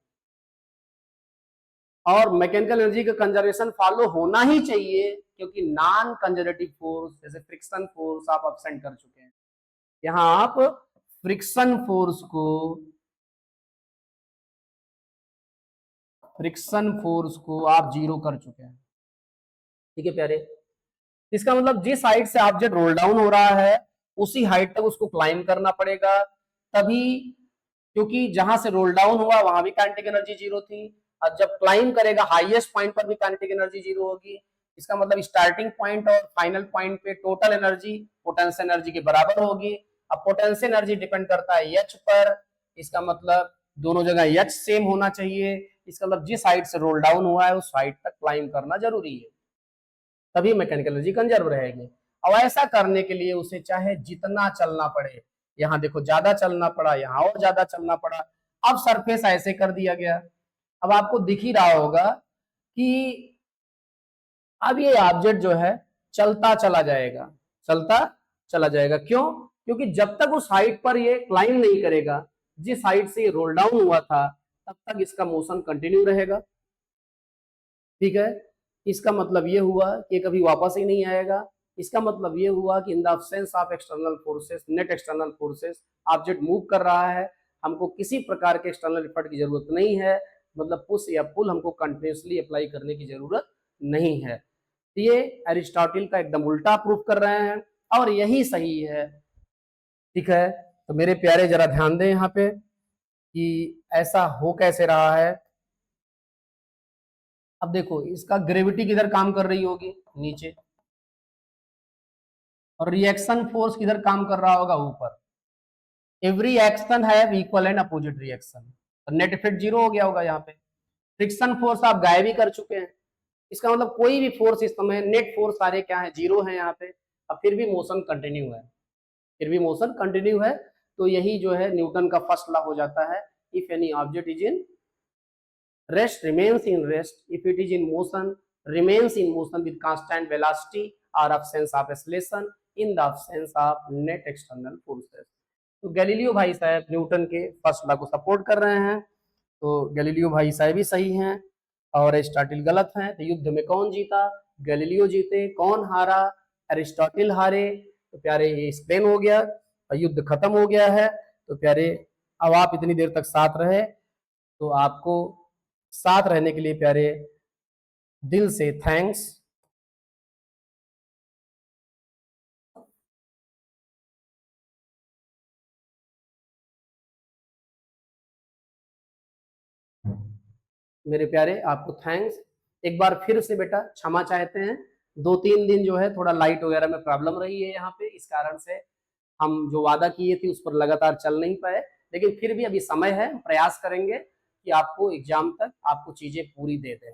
और मैकेनिकल एनर्जी का कंजर्वेशन फॉलो होना ही चाहिए, क्योंकि नॉन कंजर्वेटिव फोर्स जैसे फ्रिक्शन फोर्स आप अब्सेंट कर चुके हैं। यहां आप फ्रिक्शन फोर्स को आप 0 कर चुके हैं। ठीक है प्यारे, इसका मतलब जिस हाइट से ऑब्जेक्ट रोल डाउन हो रहा है उसी हाइट तक उसको क्लाइंब करना पड़ेगा, तभी, क्योंकि जहां से रोल डाउन हुआ वहां भी काइनेटिक एनर्जी 0 थी, और जब क्लाइंब करेगा हाईएस्ट पॉइंट पर भी काइनेटिक एनर्जी 0 होगी। इसका मतलब स्टार्टिंग पॉइंट और फाइनल पॉइंट पे टोटल एनर्जी पोटेंशियल एनर्जी के बराबर होगी। अब पोटेंशियल एनर्जी डिपेंड करता है एच पर, इसका मतलब दोनों जगह एच सेम होना चाहिए। इसका मतलब जिस हाइट से रोल डाउन हुआ है उस हाइट तक क्लाइंब करना जरूरी है, तभी मैकेनिकल एनर्जी कंजर्व रहेगी। अब ऐसा करने के लिए उसे चाहे जितना चलना पड़े, यहाँ देखो ज्यादा चलना पड़ा, यहाँ और ज्यादा चलना पड़ा, अब सरफेस ऐसे कर दिया गया। अब आपको दिख ही रहा होगा कि अब ये ऑब्जेक्ट जो है चलता चला जाएगा, चलता चला जाएगा। क्यों? क्योंकि जब तक उस हाइट पर ये क्लाइंब नहीं करेगा जिस हाइट से ये रोल डाउन हुआ था, तब तक इसका मोशन कंटिन्यू रहेगा। ठीक है, इसका मतलब ये हुआ कि कभी वापस ही नहीं आएगा। इसका मतलब ये हुआ कि in the absence of external forces, net external forces, object move कर रहा है, हमको किसी प्रकार के एक्सटर्नल इफर्ट की जरूरत नहीं है, मतलब पुश या पुल हमको कंटिन्यूसली अप्लाई करने की जरूरत नहीं है। तो ये एरिस्टोटल का एकदम उल्टा प्रूफ कर रहे हैं, और यही सही है। ठीक है, तो मेरे प्यारे जरा ध्यान दें यहाँ पे कि ऐसा हो कैसे रहा है। अब देखो इसका ग्रेविटी किधर काम कर रही होगी, नीचे, और रिएक्शन फोर्स किधर काम कर रहा होगा, ऊपर। Every action have equal and opposite reaction, तो नेट इफेक्ट 0 हो गया होगा यहाँ पे। फ्रिक्शन फोर्स आप गायब ही कर चुके हैं, इसका मतलब कोई भी फोर्स इस समय, नेट फोर्स सारे क्या है, 0 है यहाँ पे। अब फिर भी मोशन कंटिन्यू है, फिर भी मोशन कंटिन्यू है। तो यही जो है न्यूटन का फर्स्ट लॉ हो जाता है, if any object is in Rest remains in rest if it is in motion, remains in motion with constant velocity or absence of oscillation in the absence of net external forces. तो Galileo भाई साहब Newton के first law को support कर रहे हैं, तो Galileo भाई साहब ही सही हैं और एरिस्टोटल गलत हैं। तो युद्ध में कौन जीता? गैलीलियो जीते। कौन हारा? एरिस्टोटल हारे। तो प्यारे ये एक्सप्लेन हो गया और युद्ध खत्म हो गया है। तो प्यारे अब आप इतनी देर तक साथ रहे, तो आपको साथ रहने के लिए प्यारे दिल से थैंक्स। मेरे प्यारे आपको थैंक्स। एक बार फिर से बेटा क्षमा चाहते हैं, 2-3 दिन जो है थोड़ा लाइट वगैरह में प्रॉब्लम रही है यहाँ पे, इस कारण से हम जो वादा किए थे उस पर लगातार चल नहीं पाए, लेकिन फिर भी अभी समय है, प्रयास करेंगे कि आपको एग्जाम तक आपको चीजें पूरी दे दें।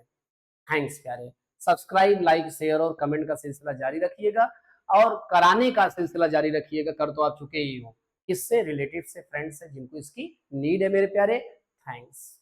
थैंक्स प्यारे। सब्सक्राइब, लाइक, शेयर और कमेंट का सिलसिला जारी रखिएगा और कराने का सिलसिला जारी रखिएगा, कर तो आप चुके ही हो। किससे? रिलेटिव से, फ्रेंड से, जिनको इसकी नीड है मेरे प्यारे। थैंक्स।